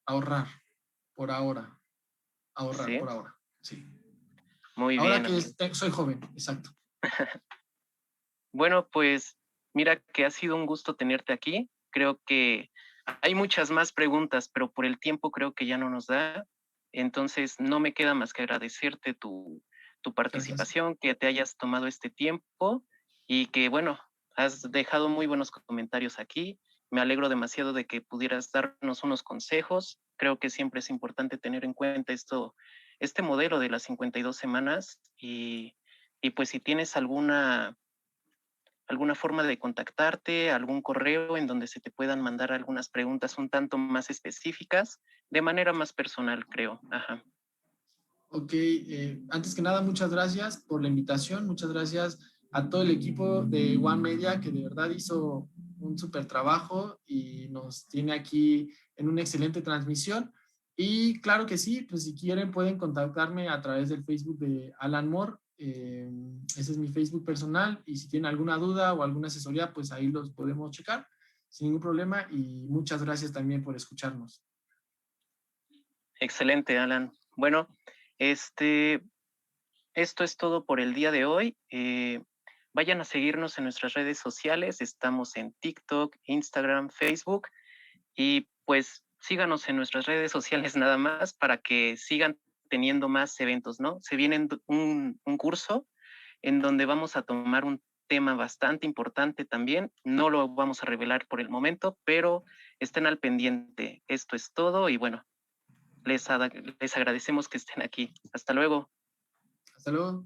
Ahorrar, por ahora. Ahorrar, Sí, por ahora. Sí. muy Ahora bien, que amigo. soy joven, exacto. Bueno, pues mira que ha sido un gusto tenerte aquí. Creo que hay muchas más preguntas, pero por el tiempo creo que ya no nos da. Entonces, no me queda más que agradecerte tu Gracias. participación, que te hayas tomado este tiempo y que, bueno, has dejado muy buenos comentarios aquí. Me alegro demasiado de que pudieras darnos unos consejos. Creo que siempre es importante tener en cuenta este modelo de las 52 semanas y pues si tienes alguna forma de contactarte, algún correo en donde se te puedan mandar algunas preguntas un tanto más específicas, de manera más personal, creo. Ajá. Ok, antes que nada, muchas gracias por la invitación, muchas gracias a todo el equipo de One Media que de verdad hizo un súper trabajo y nos tiene aquí en una excelente transmisión. Y claro que sí, pues si quieren pueden contactarme a través del Facebook de Alan Moore. Ese es mi Facebook personal y si tienen alguna duda o alguna asesoría, pues ahí los podemos checar sin ningún problema y muchas gracias también por escucharnos. Excelente, Alan. Bueno, esto es todo por el día de hoy. Vayan a seguirnos en nuestras redes sociales. Estamos en TikTok, Instagram, Facebook. Y pues síganos en nuestras redes sociales nada más para que sigan teniendo más eventos, ¿no? Se viene un curso en donde vamos a tomar un tema bastante importante también. No lo vamos a revelar por el momento, pero estén al pendiente. Esto es todo y bueno, les agradecemos que estén aquí. Hasta luego. Hasta luego.